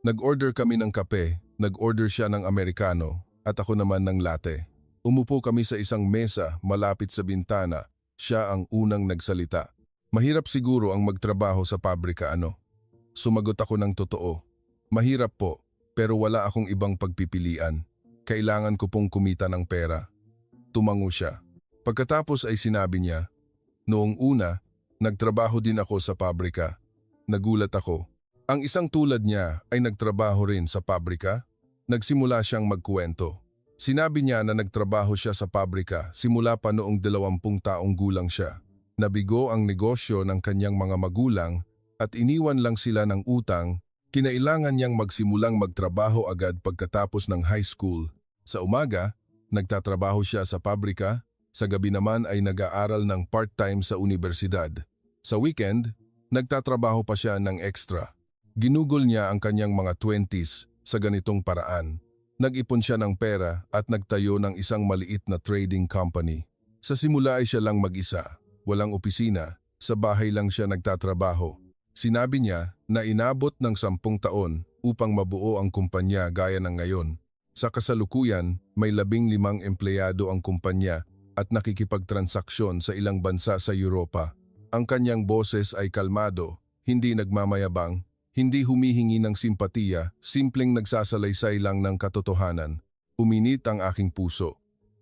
Nag-order kami ng kape, nag-order siya ng Americano at ako naman ng latte. Umupo kami sa isang mesa malapit sa bintana. Siya ang unang nagsalita. Mahirap siguro ang magtrabaho sa pabrika, ano? Sumagot ako ng totoo. Mahirap po, pero wala akong ibang pagpipilian. Kailangan ko pong kumita ng pera. Tumango siya. Pagkatapos ay sinabi niya, noong una, nagtrabaho din ako sa pabrika. Nagulat ako. Ang isang tulad niya ay nagtrabaho rin sa pabrika. Nagsimula siyang magkuwento. Sinabi niya na nagtrabaho siya sa pabrika simula pa noong 20 taong gulang siya. Nabigo ang negosyo ng kanyang mga magulang at iniwan lang sila ng utang. Kinailangan niyang magsimulang magtrabaho agad pagkatapos ng high school. Sa umaga, nagtatrabaho siya sa pabrika. Sa gabi naman ay nag-aaral ng part-time sa universidad. Sa weekend, nagtatrabaho pa siya ng extra. Ginugol niya ang kanyang mga 20s sa ganitong paraan. Nag-ipon siya ng pera at nagtayo ng isang maliit na trading company. Sa simula ay siya lang mag-isa, walang opisina, sa bahay lang siya nagtatrabaho. Sinabi niya na inabot ng 10 taon upang mabuo ang kumpanya gaya ng ngayon. Sa kasalukuyan, may 15 empleyado ang kumpanya at nakikipagtransaksyon sa ilang bansa sa Europa. Ang kanyang boses ay kalmado, hindi nagmamayabang, hindi humihingi ng simpatiya, simpleng nagsasalaysay lang ng katotohanan. Uminit ang aking puso.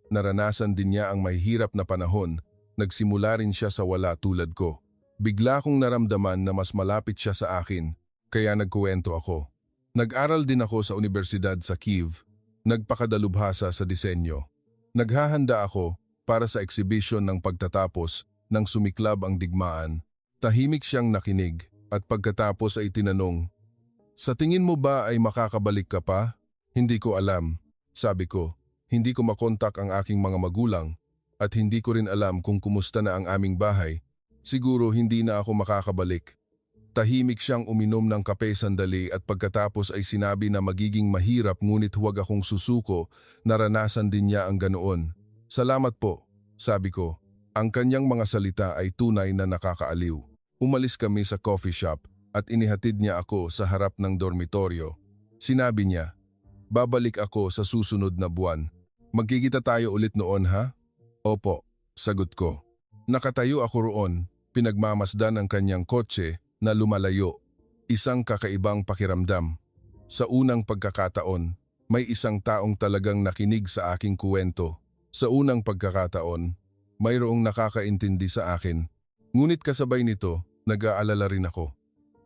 Naranasan din niya ang mahihirap na panahon, nagsimula rin siya sa wala tulad ko. Bigla kong naramdaman na mas malapit siya sa akin, kaya nagkuwento ako. Nag-aral din ako sa universidad sa Kyiv, nagpakadalubhasa sa disenyo. Naghahanda ako para sa exhibition ng pagtatapos nang sumiklab ang digmaan. Tahimik siyang nakinig at pagkatapos ay tinanong, "Sa tingin mo ba ay makakabalik ka pa?" "Hindi ko alam," sabi ko. Hindi ko makontak ang aking mga magulang at hindi ko rin alam kung kumusta na ang aming bahay. Siguro hindi na ako makakabalik. Tahimik siyang uminom ng kape sandali at pagkatapos ay sinabi na magiging mahirap ngunit huwag akong susuko, naranasan din niya ang ganoon. "Salamat po," sabi ko. Ang kanyang mga salita ay tunay na nakakaaliw. Umalis kami sa coffee shop at inihatid niya ako sa harap ng dormitoryo. Sinabi niya, "Babalik ako sa susunod na buwan. Magkikita tayo ulit noon, ha?" "Opo," sagot ko. Nakatayo ako roon, pinagmamasdan ang kanyang kotse na lumalayo. Isang kakaibang pakiramdam. Sa unang pagkakataon, may isang taong talagang nakinig sa aking kuwento. Sa unang pagkakataon, mayroong nakakaintindi sa akin. Ngunit kasabay nito, nag-aalala rin ako.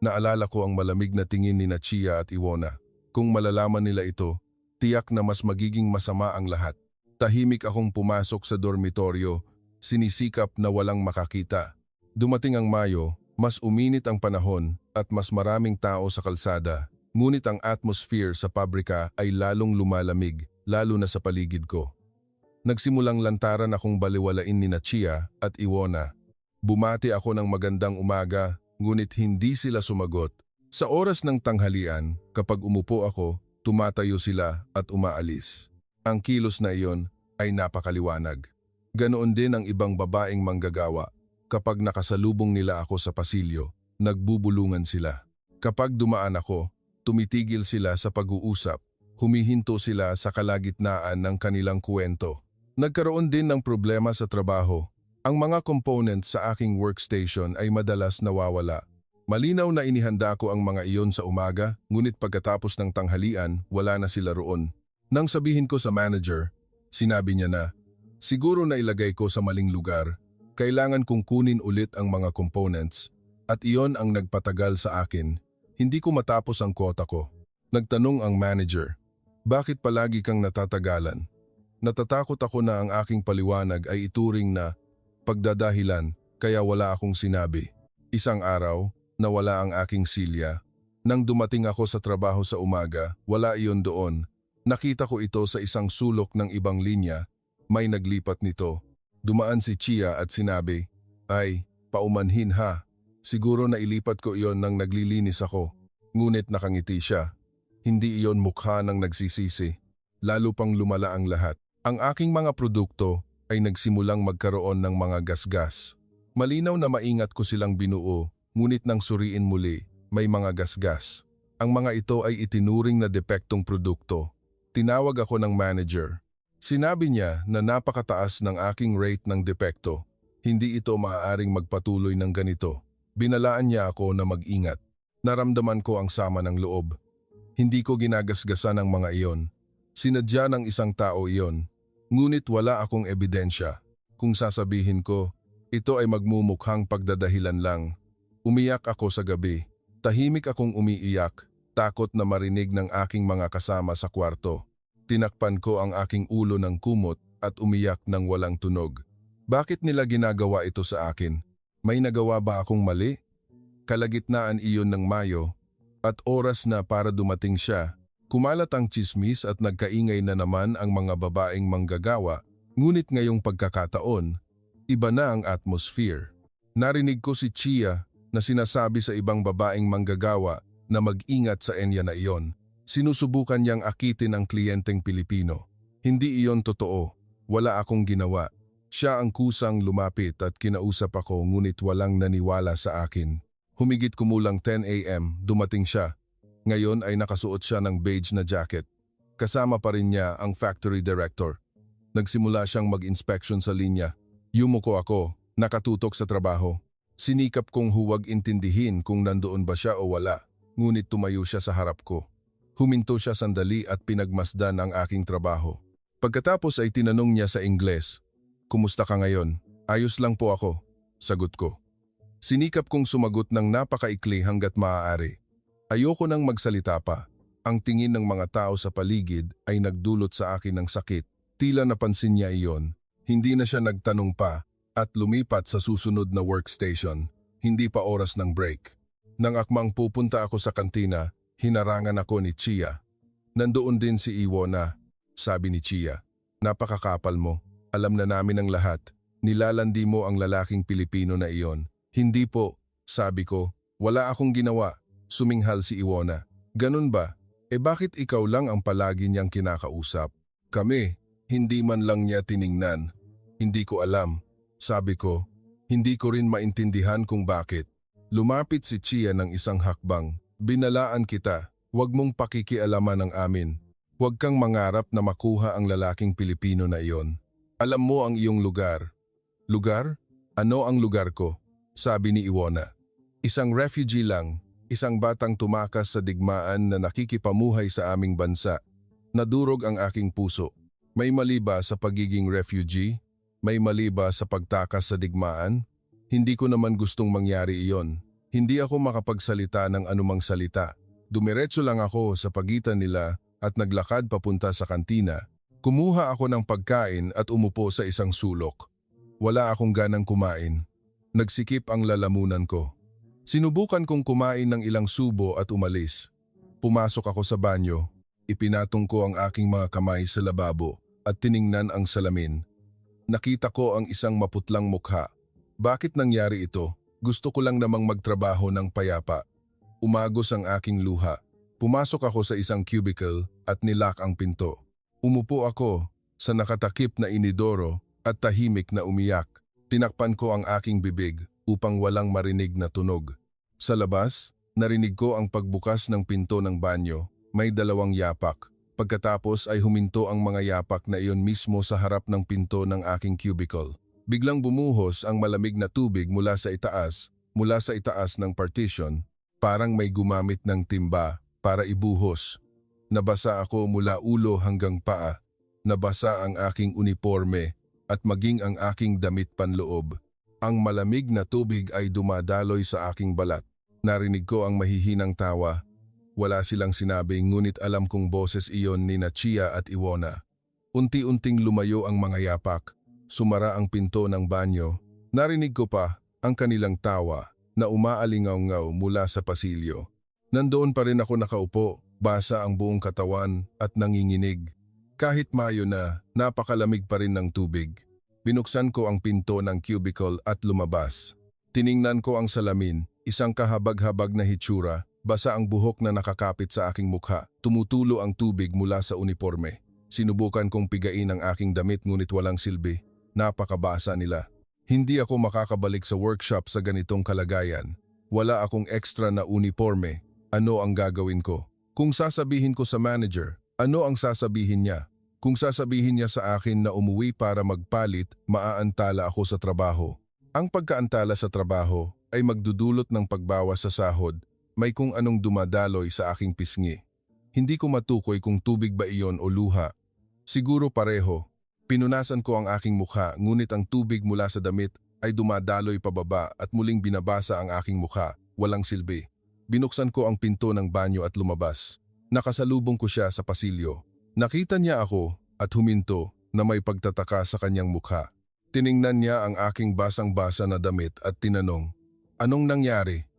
Naalala ko ang malamig na tingin ni Chia at Iwona. Kung malalaman nila ito, tiyak na mas magiging masama ang lahat. Tahimik akong pumasok sa dormitoryo, sinisikap na walang makakita. Dumating ang Mayo, mas uminit ang panahon at mas maraming tao sa kalsada. Ngunit ang atmosphere sa pabrika ay lalong lumalamig, lalo na sa paligid ko. Nagsimulang lantaran akong baliwalain ni Chia at Iwona. Bumati ako ng magandang umaga, ngunit hindi sila sumagot. Sa oras ng tanghalian, kapag umupo ako, tumatayo sila at umaalis. Ang kilos na iyon ay napakaliwanag. Ganoon din ang ibang babaeng manggagawa. Kapag nakasalubong nila ako sa pasilyo, nagbubulungan sila. Kapag dumaan ako, tumitigil sila sa pag-uusap. Humihinto sila sa kalagitnaan ng kanilang kuwento. Nagkaroon din ng problema sa trabaho. Ang mga components sa aking workstation ay madalas nawawala. Malinaw na inihanda ko ang mga iyon sa umaga, ngunit pagkatapos ng tanghalian, wala na sila roon. Nang sabihin ko sa manager, sinabi niya na, "Siguro na ilagay ko sa maling lugar. Kailangan kong kunin ulit ang mga components." At iyon ang nagpatagal sa akin. Hindi ko matapos ang kwota ko. Nagtanong ang manager, "Bakit palagi kang natatagalan?" Natatakot ako na ang aking paliwanag ay ituring na pagdadahilan, kaya wala akong sinabi. Isang araw, nawala ang aking silya. Nang dumating ako sa trabaho sa umaga, wala iyon doon. Nakita ko ito sa isang sulok ng ibang linya. May naglipat nito. Dumaan si Chia at sinabi, "Ay, paumanhin ha. Siguro nailipat ko iyon nang naglilinis ako." Ngunit nakangiti siya. Hindi iyon mukha ng nagsisisi. Lalo pang lumala ang lahat. Ang aking mga produkto ay nagsimulang magkaroon ng mga gasgas. Malinaw na maingat ko silang binuo, ngunit nang suriin muli, may mga gasgas. Ang mga ito ay itinuring na depektong produkto. Tinawag ako ng manager. Sinabi niya na napakataas ng aking rate ng depekto. Hindi ito maaaring magpatuloy ng ganito. Binalaan niya ako na mag-ingat. Naramdaman ko ang sama ng loob. Hindi ko ginagasgasan ang mga iyon. Sinadya ng isang tao iyon. Ngunit wala akong ebidensya. Kung sasabihin ko, ito ay magmumukhang pagdadahilan lang. Umiyak ako sa gabi. Tahimik akong umiiyak, takot na marinig ng aking mga kasama sa kwarto. Tinakpan ko ang aking ulo ng kumot at umiyak ng walang tunog. Bakit nila ginagawa ito sa akin? May nagawa ba akong mali? Kalagitnaan iyon ng Mayo, at oras na para dumating siya. Kumalat ang tsismis at nagkaingay na naman ang mga babaeng manggagawa, ngunit ngayong pagkakataon, iba na ang atmosphere. Narinig ko si Chia na sinasabi sa ibang babaeng manggagawa na mag-ingat sa enya na iyon. Sinusubukan niyang akitin ang kliyenteng Pilipino. Hindi iyon totoo. Wala akong ginawa. Siya ang kusang lumapit at kinausap ako ngunit walang naniwala sa akin. Humigit kumulang 10 a.m. dumating siya. Ngayon ay nakasuot siya ng beige na jacket. Kasama pa rin niya ang factory director. Nagsimula siyang mag-inspection sa linya. Yumuko ako, nakatutok sa trabaho. Sinikap kong huwag intindihin kung nandoon ba siya o wala, ngunit tumayo siya sa harap ko. Huminto siya sandali at pinagmasdan ang aking trabaho. Pagkatapos ay tinanong niya sa Ingles, "Kumusta ka ngayon?" "Ayos lang po ako," sagot ko. Sinikap kong sumagot ng napakaikli hanggat maaari. Ayoko nang magsalita pa. Ang tingin ng mga tao sa paligid ay nagdulot sa akin ng sakit. Tila napansin niya iyon. Hindi na siya nagtanong pa at lumipat sa susunod na workstation. Hindi pa oras ng break. Nang akmang pupunta ako sa kantina, hinarangan ako ni Chia. "Nandoon din si Iwona," sabi ni Chia. "Napakakapal mo. Alam na namin ang lahat. Nilalandi mo ang lalaking Pilipino na iyon." "Hindi po," sabi ko. "Wala akong ginawa." Suminghal si Iwona. "Ganun ba? Bakit ikaw lang ang palagi niyang kinakausap? Kami, hindi man lang niya tiningnan." "Hindi ko alam," sabi ko. Hindi ko rin maintindihan kung bakit. Lumapit si Chia ng isang hakbang. "Binalaan kita. Huwag mong pakikialaman ang amin. Huwag kang mangarap na makuha ang lalaking Pilipino na iyon. Alam mo ang iyong lugar." "Lugar? Ano ang lugar ko?" sabi ni Iwona. "Isang refugee lang, isang batang tumakas sa digmaan na nakikipamuhay sa aming bansa." Nadurog ang aking puso. May mali ba sa pagiging refugee? May mali ba sa pagtakas sa digmaan? Hindi ko naman gustong mangyari iyon. Hindi ako makapagsalita ng anumang salita. Dumiretso lang ako sa pagitan nila at naglakad papunta sa kantina. Kumuha ako ng pagkain at umupo sa isang sulok. Wala akong ganang kumain. Nagsikip ang lalamunan ko. Sinubukan kong kumain ng ilang subo at umalis. Pumasok ako sa banyo. Ipinatong ko ang aking mga kamay sa lababo at tiningnan ang salamin. Nakita ko ang isang maputlang mukha. Bakit nangyari ito? Gusto ko lang namang magtrabaho ng payapa. Umagos ang aking luha. Pumasok ako sa isang cubicle at nilock ang pinto. Umupo ako sa nakatakip na inidoro at tahimik na umiyak. Tinakpan ko ang aking bibig upang walang marinig na tunog. Sa labas, narinig ko ang pagbukas ng pinto ng banyo. May 2 yapak. Pagkatapos ay huminto ang mga yapak na iyon mismo sa harap ng pinto ng aking cubicle. Biglang bumuhos ang malamig na tubig mula sa itaas ng partition, parang may gumamit ng timba para ibuhos. Nabasa ako mula ulo hanggang paa. Nabasa ang aking uniforme at maging ang aking damit panloob. Ang malamig na tubig ay dumadaloy sa aking balat. Narinig ko ang mahihinang tawa. Wala silang sinabi ngunit alam kong boses iyon ni Chia at Iwona. Unti-unting lumayo ang mga yapak. Sumara ang pinto ng banyo. Narinig ko pa ang kanilang tawa na umaalingaw-ngaw mula sa pasilyo. Nandoon pa rin ako nakaupo, basa ang buong katawan at nanginginig. Kahit Mayo na, napakalamig pa rin ng tubig. Binuksan ko ang pinto ng cubicle at lumabas. Tiningnan ko ang salamin, isang kahabag-habag na hitsura, basa ang buhok na nakakapit sa aking mukha, tumutulo ang tubig mula sa uniforme. Sinubukan kong pigain ang aking damit ngunit walang silbi. Napakabasa nila. Hindi ako makakabalik sa workshop sa ganitong kalagayan. Wala akong extra na uniforme. Ano ang gagawin ko? Kung sasabihin ko sa manager, ano ang sasabihin niya? Kung sasabihin niya sa akin na umuwi para magpalit, maaantala ako sa trabaho. Ang pagkaantala sa trabaho ay magdudulot ng pagbawas sa sahod, may kung anong dumadaloy sa aking pisngi. Hindi ko matukoy kung tubig ba iyon o luha. Siguro pareho. Pinunasan ko ang aking mukha ngunit ang tubig mula sa damit ay dumadaloy pababa at muling binabasa ang aking mukha, walang silbi. Binuksan ko ang pinto ng banyo at lumabas. Nakasalubong ko siya sa pasilyo. Nakita niya ako at huminto na may pagtataka sa kanyang mukha. Tiningnan niya ang aking basang-basa na damit at tinanong, "Anong nangyari?"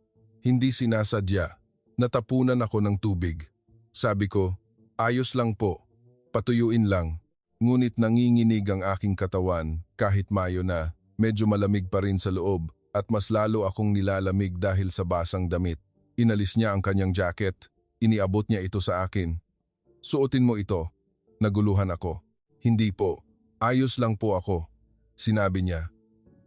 Hindi sinasadya. Natapunan ako ng tubig. Sabi ko, "Ayos lang po. Patuyuin lang." Ngunit nanginginig ang aking katawan kahit Mayo na, medyo malamig pa rin sa loob at mas lalo akong nilalamig dahil sa basang damit. Inalis niya ang kanyang jacket. Iniabot niya ito sa akin. "Suotin mo ito." Naguluhan ako. "Hindi po. Ayos lang po ako." Sinabi niya,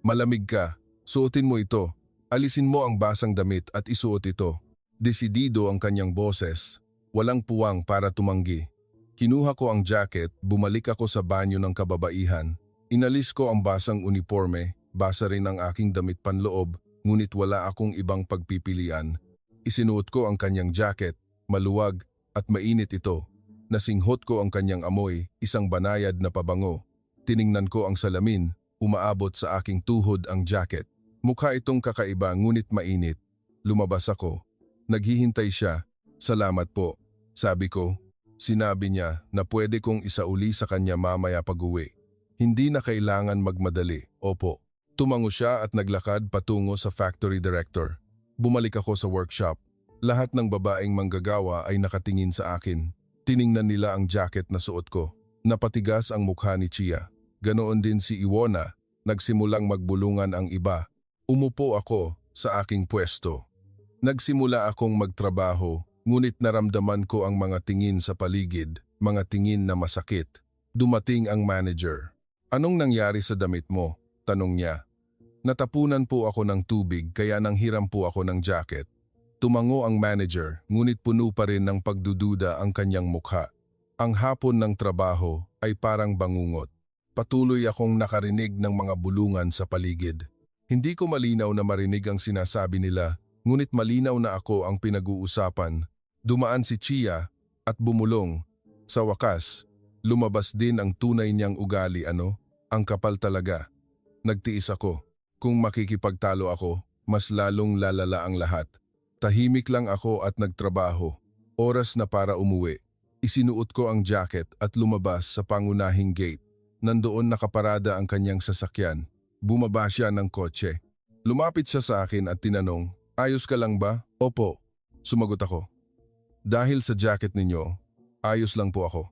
"Malamig ka. Suotin mo ito. Alisin mo ang basang damit at isuot ito." Desidido ang kanyang boses. Walang puwang para tumanggi. Kinuha ko ang jacket, bumalik ako sa banyo ng kababaihan. Inalis ko ang basang uniforme, basa rin ang aking damit panloob, ngunit wala akong ibang pagpipilian. Isinuot ko ang kanyang jacket, maluwag at mainit ito. Nasinghot ko ang kanyang amoy, isang banayad na pabango. Tiningnan ko ang salamin, umaabot sa aking tuhod ang jacket. Mukha itong kakaiba ngunit mainit. Lumabas ako. Naghihintay siya. "Salamat po," sabi ko. Sinabi niya na pwede kong isauli sa kanya mamaya pag-uwi. Hindi na kailangan magmadali, opo. Tumango siya at naglakad patungo sa factory director. Bumalik ako sa workshop. Lahat ng babaeng manggagawa ay nakatingin sa akin. Tiningnan nila ang jacket na suot ko. Napatigas ang mukha ni Chia. Ganoon din si Iwona. Nagsimulang magbulungan ang iba. Umupo ako sa aking pwesto. Nagsimula akong magtrabaho, ngunit naramdaman ko ang mga tingin sa paligid, mga tingin na masakit. Dumating ang manager. "Anong nangyari sa damit mo?" tanong niya. "Natapunan po ako ng tubig kaya nanghiram po ako ng jacket." Tumango ang manager, ngunit puno pa rin ng pagdududa ang kanyang mukha. Ang hapon ng trabaho ay parang bangungot. Patuloy akong nakarinig ng mga bulungan sa paligid. Hindi ko malinaw na marinig ang sinasabi nila, ngunit malinaw na ako ang pinag-uusapan. Dumaan si Chia at bumulong. Sa wakas, lumabas din ang tunay niyang ugali, ang kapal talaga. Nagtiis ako. Kung makikipagtalo ako, mas lalong lalala ang lahat. Tahimik lang ako at nagtrabaho. Oras na para umuwi. Isinuot ko ang jacket at lumabas sa pangunahing gate. Nandoon nakaparada ang kanyang sasakyan. Bumaba siya ng kotse. Lumapit siya sa akin at tinanong, "Ayos ka lang ba?" "Opo," sumagot ako. "Dahil sa jacket ninyo, ayos lang po ako."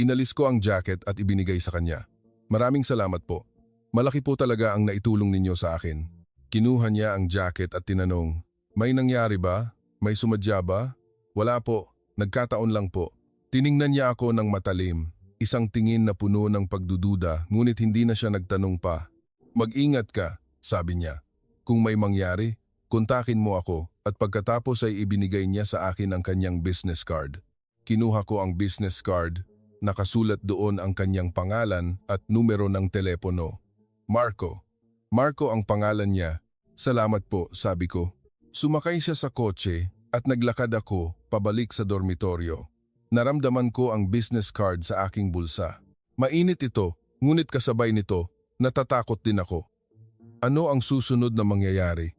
Inalis ko ang jacket at ibinigay sa kanya. "Maraming salamat po. Malaki po talaga ang naitulong ninyo sa akin." Kinuha niya ang jacket at tinanong, "May nangyari ba? May sumadya ba?" "Wala po, nagkataon lang po." Tiningnan niya ako ng matalim, isang tingin na puno ng pagdududa ngunit hindi na siya nagtanong pa. "Mag-ingat ka," sabi niya. "Kung may mangyari, kontakin mo ako." At pagkatapos ay ibinigay niya sa akin ang kanyang business card. Kinuha ko ang business card, nakasulat doon ang kanyang pangalan at numero ng telepono. Marco. Marco ang pangalan niya. "Salamat po," sabi ko. Sumakay siya sa kotse at naglakad ako pabalik sa dormitoryo. Naramdaman ko ang business card sa aking bulsa. Mainit ito, ngunit kasabay nito, natatakot din ako. Ano ang susunod na mangyayari?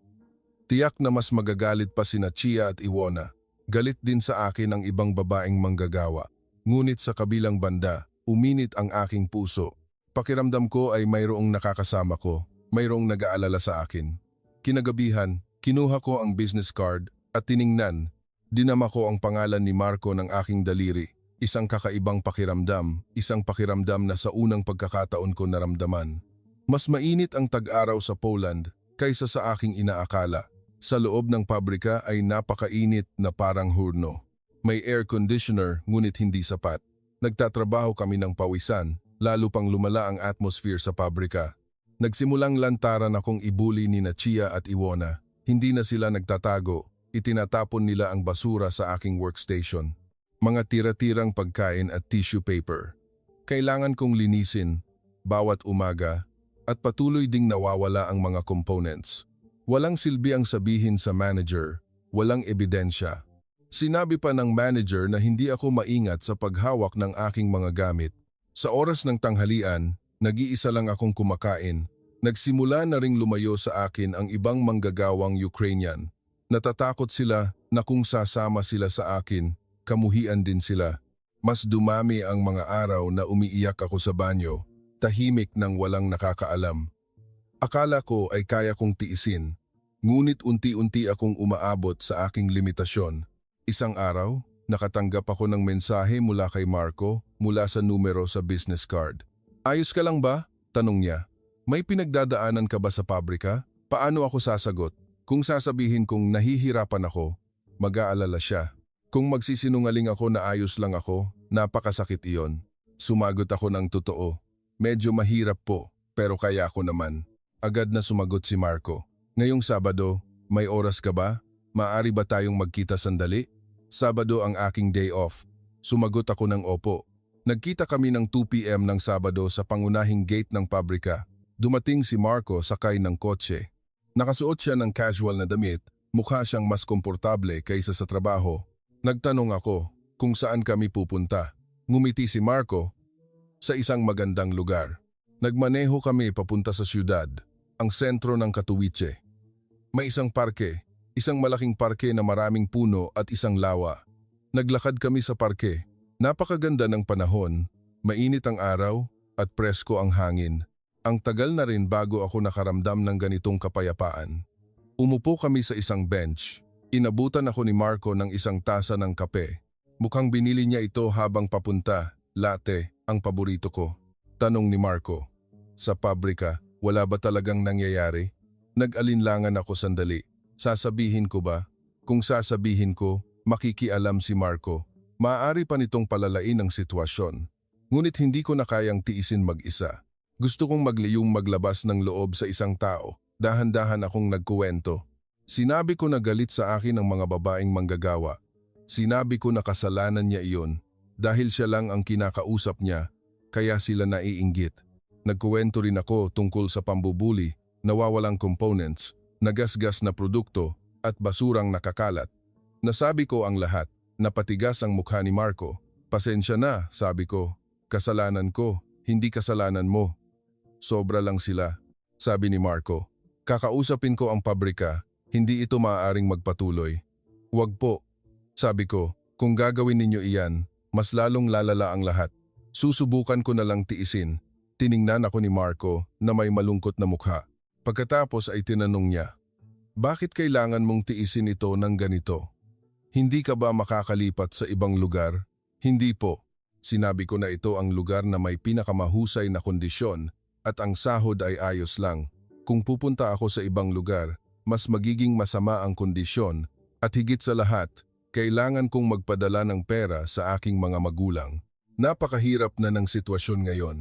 Tiyak na mas magagalit pa sina Chia at Iwona. Galit din sa akin ang ibang babaeng manggagawa. Ngunit sa kabilang banda, uminit ang aking puso. Pakiramdam ko ay mayroong nakakasama ko, mayroong nag-aalala sa akin. Kinagabihan, kinuha ko ang business card at tiningnan. Dinama ko ang pangalan ni Marco ng aking daliri. Isang kakaibang pakiramdam, isang pakiramdam na sa unang pagkakataon ko naramdaman. Mas mainit ang tag-araw sa Poland kaysa sa aking inaakala. Sa loob ng pabrika ay napakainit na parang hurno. May air conditioner ngunit hindi sapat. Nagtatrabaho kami ng pawisan, lalo pang lumala ang atmosphere sa pabrika. Nagsimulang lantaran akong ibuli ni Chia at Iwona. Hindi na sila nagtatago, itinatapon nila ang basura sa aking workstation. Mga tira-tirang pagkain at tissue paper. Kailangan kong linisin, bawat umaga, at patuloy ding nawawala ang mga components. Walang silbi ang sabihin sa manager, walang ebidensya. Sinabi pa ng manager na hindi ako maingat sa paghawak ng aking mga gamit. Sa oras ng tanghalian, nag-iisa lang akong kumakain. Nagsimula na ring lumayo sa akin ang ibang manggagawang Ukrainian. Natatakot sila na kung sasama sila sa akin, kamuhian din sila. Mas dumami ang mga araw na umiiyak ako sa banyo, tahimik nang walang nakakaalam. Akala ko ay kaya kong tiisin, ngunit unti-unti akong umaabot sa aking limitasyon. Isang araw, nakatanggap ako ng mensahe mula kay Marco mula sa numero sa business card. "Ayos ka lang ba?" tanong niya. "May pinagdadaanan ka ba sa pabrika?" Paano ako sasagot? Kung sasabihin kong nahihirapan ako, mag-aalala siya. Kung magsisinungaling ako na ayos lang ako, napakasakit iyon. Sumagot ako ng totoo. "Medyo mahirap po, pero kaya ko naman." Agad na sumagot si Marco. "Ngayong Sabado, may oras ka ba? Maaari ba tayong magkita sandali?" Sabado ang aking day off. Sumagot ako ng opo. Nagkita kami ng 2 p.m. ng Sabado sa pangunahing gate ng pabrika. Dumating si Marco sakay ng kotse. Nakasuot siya ng casual na damit, mukha siyang mas komportable kaysa sa trabaho. Nagtanong ako kung saan kami pupunta. Ngumiti si Marco. "Sa isang magandang lugar." Nagmaneho kami papunta sa siyudad, ang sentro ng Katowice. May isang parke. Isang malaking parke na maraming puno at isang lawa. Naglakad kami sa parke. Napakaganda ng panahon, mainit ang araw at presko ang hangin. Ang tagal na rin bago ako nakaramdam ng ganitong kapayapaan. Umupo kami sa isang bench. Inabutan ako ni Marco ng isang tasa ng kape. Mukhang binili niya ito habang papunta, latte, ang paborito ko. Tanong ni Marco. Sa pabrika, wala ba talagang nangyayari? Nag-alinlangan ako sandali. Sasabihin ko ba? Kung sasabihin ko, makikialam si Marco. Maaari pa nitong palalain ang sitwasyon. Ngunit hindi ko na kayang tiisin mag-isa. Gusto kong magliyong maglabas ng loob sa isang tao. Dahan-dahan akong nagkuwento. Sinabi ko na galit sa akin ang mga babaeng manggagawa. Sinabi ko na kasalanan niya iyon dahil siya lang ang kinakausap niya, kaya sila naiinggit. Nagkuwento rin ako tungkol sa pambubuli, nawawalang components, nagasgas na produkto at basurang nakakalat. Nasabi ko ang lahat, napatigas ang mukha ni Marco. "Pasensya na," sabi ko. "Kasalanan ko, hindi kasalanan mo." "Sobra lang sila," sabi ni Marco. "Kakausapin ko ang pabrika, hindi ito maaaring magpatuloy." "Wag po," sabi ko. "Kung gagawin ninyo iyan, mas lalong lalala ang lahat." Susubukan ko na lang tiisin. Tiningnan ako ni Marco na may malungkot na mukha. Pagkatapos ay tinanong niya, "Bakit kailangan mong tiisin ito ng ganito? Hindi ka ba makakalipat sa ibang lugar?" "Hindi po." Sinabi ko na ito ang lugar na may pinakamahusay na kondisyon at ang sahod ay ayos lang. Kung pupunta ako sa ibang lugar, mas magiging masama ang kondisyon at higit sa lahat, kailangan kong magpadala ng pera sa aking mga magulang. Napakahirap na ng sitwasyon ngayon.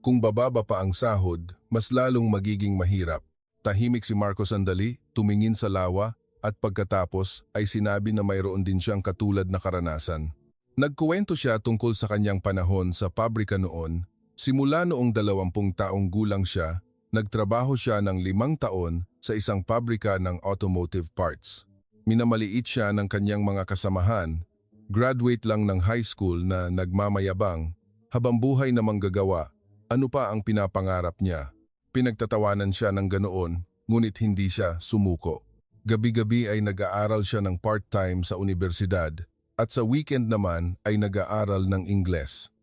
Kung bababa pa ang sahod, mas lalong magiging mahirap. Tahimik si Marco sandali, tumingin sa lawa, at pagkatapos ay sinabi na mayroon din siyang katulad na karanasan. Nagkuwento siya tungkol sa kanyang panahon sa pabrika noon. Simula noong 20 taong gulang siya, nagtrabaho siya ng 5 taon sa isang pabrika ng automotive parts. Minamaliit siya ng kanyang mga kasamahan, graduate lang ng high school na nagmamayabang, habang buhay na manggagawa. Ano pa ang pinapangarap niya? Pinagtatawanan siya ng ganoon, ngunit hindi siya sumuko. Gabi-gabi ay nag-aaral siya ng part-time sa universidad at sa weekend naman ay nag-aaral ng Ingles.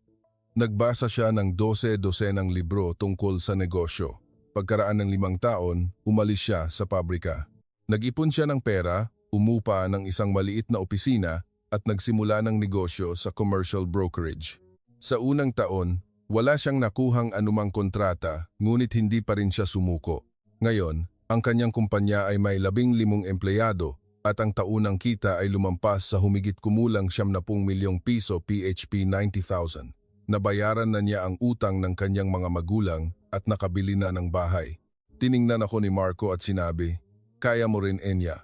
Nagbasa siya ng 12 libro tungkol sa negosyo. Pagkaraan ng 5 taon, umalis siya sa pabrika. Nag-ipon siya ng pera, umupa ng isang maliit na opisina at nagsimula ng negosyo sa commercial brokerage. Sa unang taon, Wala siyang nakuhang anumang kontrata, ngunit hindi pa rin siya sumuko. Ngayon, ang kanyang kumpanya ay may 15 empleyado at ang taunang kita ay lumampas sa humigit kumulang 70 milyong piso PHP 90,000. Nabayaran na niya ang utang ng kanyang mga magulang at nakabili na ng bahay. Tiningnan ako ni Marco at sinabi, "Kaya mo rin, Enya.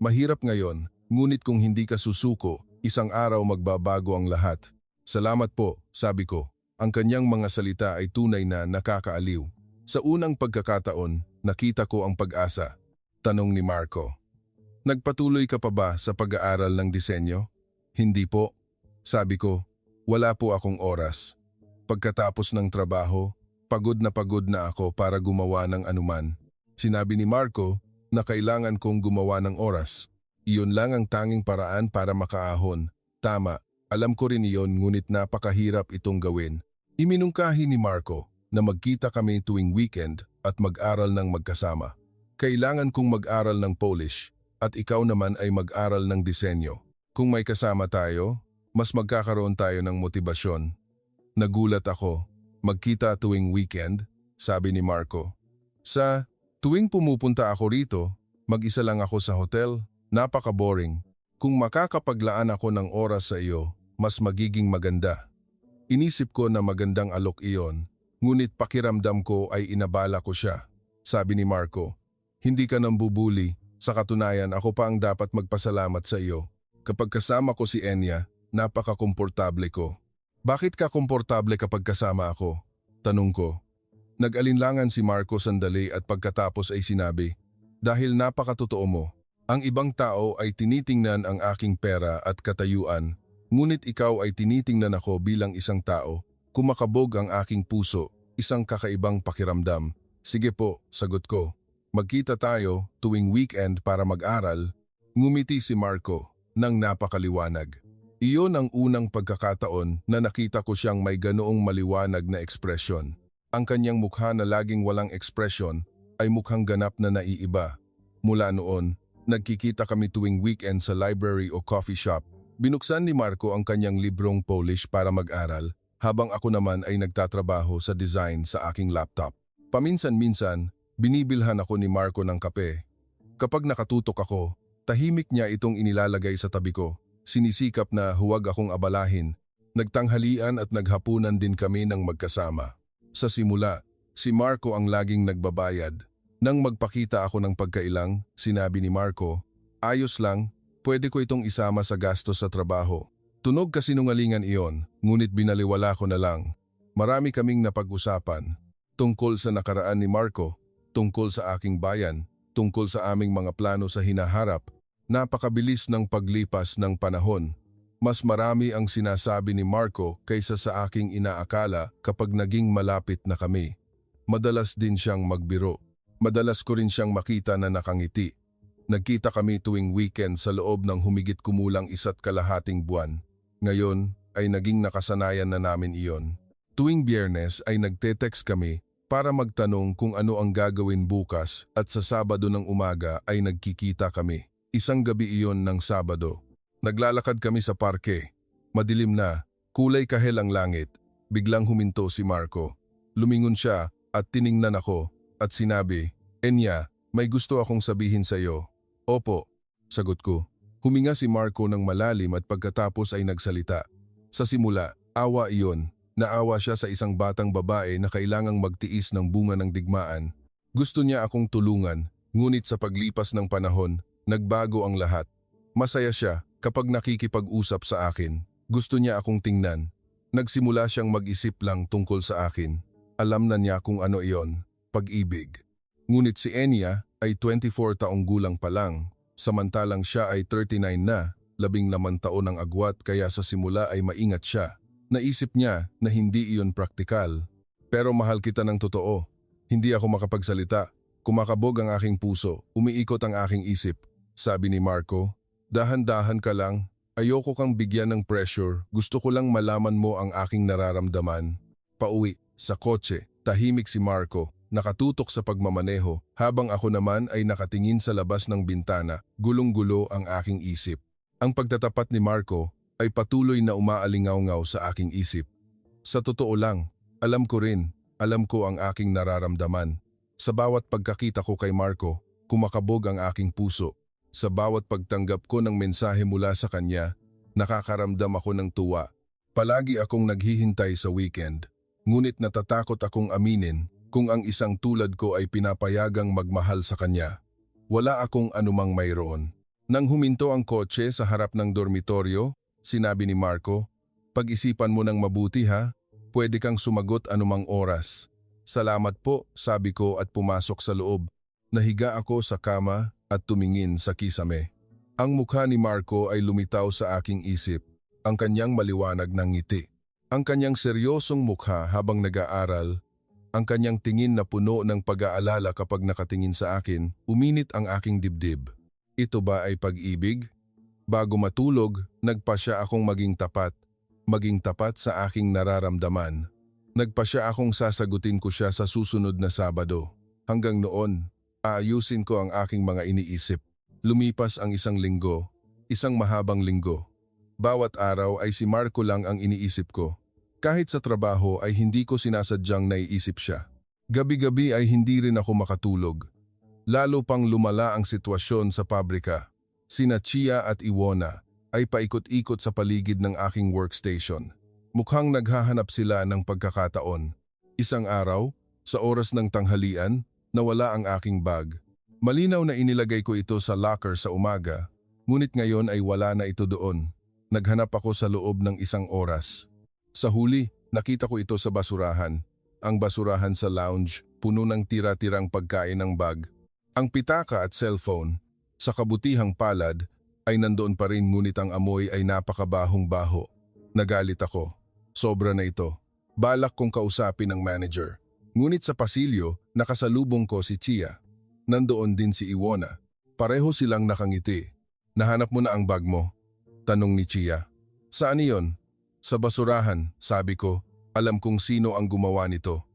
Mahirap ngayon, ngunit kung hindi ka susuko, isang araw magbabago ang lahat." "Salamat po," sabi ko. Ang kanyang mga salita ay tunay na nakakaaliw. Sa unang pagkakataon, nakita ko ang pag-asa. Tanong ni Marco, "Nagpatuloy ka pa ba sa pag-aaral ng disenyo?" "Hindi po." Sabi ko, "Wala po akong oras. Pagkatapos ng trabaho, pagod na ako para gumawa ng anuman." Sinabi ni Marco na kailangan kong gumawa ng oras. Iyon lang ang tanging paraan para makaahon. Tama, alam ko rin iyon, ngunit napakahirap itong gawin. Iminungkahi ni Marco na magkita kami tuwing weekend at mag-aral ng magkasama. "Kailangan kong mag-aral ng Polish at ikaw naman ay mag-aral ng disenyo. Kung may kasama tayo, mas magkakaroon tayo ng motibasyon." Nagulat ako. "Magkita tuwing weekend?" sabi ni Marco. "Sa tuwing pumupunta ako rito, mag-isa lang ako sa hotel. Napaka-boring. Kung makakapaglaan ako ng oras sa iyo, mas magiging maganda." Inisip ko na magandang alok iyon, ngunit pakiramdam ko ay inabala ko siya. Sabi ni Marco, "Hindi ka nambubuli. Sa katunayan, ako pa ang dapat magpasalamat sa iyo. Kapag kasama ko si Enya, napaka-komportable ko." "Bakit ka komportable kapag kasama ako?" tanong ko. Nag-alinlangan si Marco sandali at pagkatapos ay sinabi, "Dahil napakatotoo mo. Ang ibang tao ay tinitingnan ang aking pera at katayuan, ngunit ikaw ay tinitingnan ako bilang isang tao. Kumakabog ang aking puso, isang kakaibang pakiramdam." "Sige po," sagot ko. "Magkita tayo tuwing weekend para mag-aral." Ngumiti si Marco nang napakaliwanag. Iyon ang unang pagkakataon na nakita ko siyang may ganoong maliwanag na ekspresyon. Ang kanyang mukha na laging walang ekspresyon ay mukhang ganap na naiiba. Mula noon, nagkikita kami tuwing weekend sa library o coffee shop. Binuksan ni Marco ang kanyang librong Polish para mag-aral, habang ako naman ay nagtatrabaho sa design sa aking laptop. Paminsan-minsan, binibilhan ako ni Marco ng kape. Kapag nakatutok ako, tahimik niya itong inilalagay sa tabi ko. Sinisikap na huwag akong abalahin. Nagtanghalian at naghapunan din kami ng magkasama. Sa simula, si Marco ang laging nagbabayad. Nang magpakita ako ng pagkailang, sinabi ni Marco, "Ayos lang, pwede ko itong isama sa gastos sa trabaho." Tunog kasinungalingan iyon, ngunit binaliwala ko na lang. Marami kaming napag-usapan. Tungkol sa nakaraan ni Marco, tungkol sa aking bayan, tungkol sa aming mga plano sa hinaharap. Napakabilis ng paglipas ng panahon. Mas marami ang sinasabi ni Marco kaysa sa aking inaakala kapag naging malapit na kami. Madalas din siyang magbiro. Madalas ko rin siyang makita na nakangiti. Nagkita kami tuwing weekend sa loob ng humigit kumulang 1.5 buwan. Ngayon ay naging nakasanayan na namin iyon. Tuwing Biyernes ay nagte-text kami para magtanong kung ano ang gagawin bukas at sa Sabado ng umaga ay nagkikita kami. Isang gabi iyon ng Sabado. Naglalakad kami sa parke. Madilim na, kulay kahel ang langit. Biglang huminto si Marco. Lumingon siya at tiningnan ako at sinabi, "Enya, may gusto akong sabihin sa iyo." "Opo," sagot ko. Huminga si Marco ng malalim at pagkatapos ay nagsalita. Sa simula, awa iyon. Naawa siya sa isang batang babae na kailangang magtiis ng bunga ng digmaan. Gusto niya akong tulungan, ngunit sa paglipas ng panahon, nagbago ang lahat. Masaya siya kapag nakikipag-usap sa akin. Gusto niya akong tingnan. Nagsimula siyang mag-isip lang tungkol sa akin. Alam na niya kung ano iyon, pag-ibig. Ngunit si Enya ay 24 taong gulang pa lang, samantalang siya ay 39 na, 16 taon ang agwat, kaya sa simula ay maingat siya. Naisip niya na hindi iyon praktikal. "Pero mahal kita ng totoo." Hindi ako makapagsalita. Kumakabog ang aking puso, umiikot ang aking isip. Sabi ni Marco, "Dahan-dahan ka lang. Ayoko kang bigyan ng pressure. Gusto ko lang malaman mo ang aking nararamdaman." Pauwi, sa kotse, tahimik si Marco, nakatutok sa pagmamaneho, habang ako naman ay nakatingin sa labas ng bintana. Gulong-gulo ang aking isip. Ang pagtatapat ni Marco ay patuloy na umaalingaw-ngaw sa aking isip. Sa totoo lang, Alam ko rin, alam ko ang aking nararamdaman. Sa bawat pagkakita ko kay Marco, kumakabog ang aking puso. Sa bawat pagtanggap ko ng mensahe mula sa kanya, nakakaramdam ako ng tuwa. Palagi akong naghihintay sa weekend, ngunit natatakot akong aminin kung ang isang tulad ko ay pinapayagang magmahal sa kanya. Wala akong anumang mayroon. Nang huminto ang kotse sa harap ng dormitoryo, sinabi ni Marco, "Pag-isipan mo ng mabuti ha, pwede kang sumagot anumang oras." "Salamat po," sabi ko at pumasok sa loob. Nahiga ako sa kama at tumingin sa kisame. Ang mukha ni Marco ay lumitaw sa aking isip, ang kanyang maliwanag ng ngiti. Ang kanyang seryosong mukha habang nag-aaral, ang kanyang tingin na puno ng pag-aalala kapag nakatingin sa akin, uminit ang aking dibdib. Ito ba ay pag-ibig? Bago matulog, nagpasya akong maging tapat sa aking nararamdaman. Nagpasya akong sasagutin ko siya sa susunod na Sabado. Hanggang noon, aayusin ko ang aking mga iniisip. Lumipas ang isang linggo, isang mahabang linggo. Bawat araw ay si Marco lang ang iniisip ko. Kahit sa trabaho ay hindi ko sinasadyang naiisip siya. Gabi-gabi ay hindi rin ako makatulog. Lalo pang lumala ang sitwasyon sa pabrika. Sina Chia at Iwona ay paikot-ikot sa paligid ng aking workstation. Mukhang naghahanap sila ng pagkakataon. Isang araw, sa oras ng tanghalian, nawala ang aking bag. Malinaw na inilagay ko ito sa locker sa umaga, ngunit ngayon ay wala na ito doon. Naghanap ako sa loob ng isang oras. Sa huli, nakita ko ito sa basurahan. Ang basurahan sa lounge, puno ng tira-tirang pagkain ng bag. Ang pitaka at cellphone, sa kabutihang palad, ay nandoon pa rin ngunit ang amoy ay napakabahong-baho. Nagalit ako. Sobra na ito. Balak kong kausapin ang manager. Ngunit sa pasilyo, nakasalubong ko si Chia. Nandoon din si Iwona. Pareho silang nakangiti. "Nahanap mo na ang bag mo?" tanong ni Chia. "Saan iyon?" "Sa basurahan," sabi ko. Alam kong sino ang gumawa nito.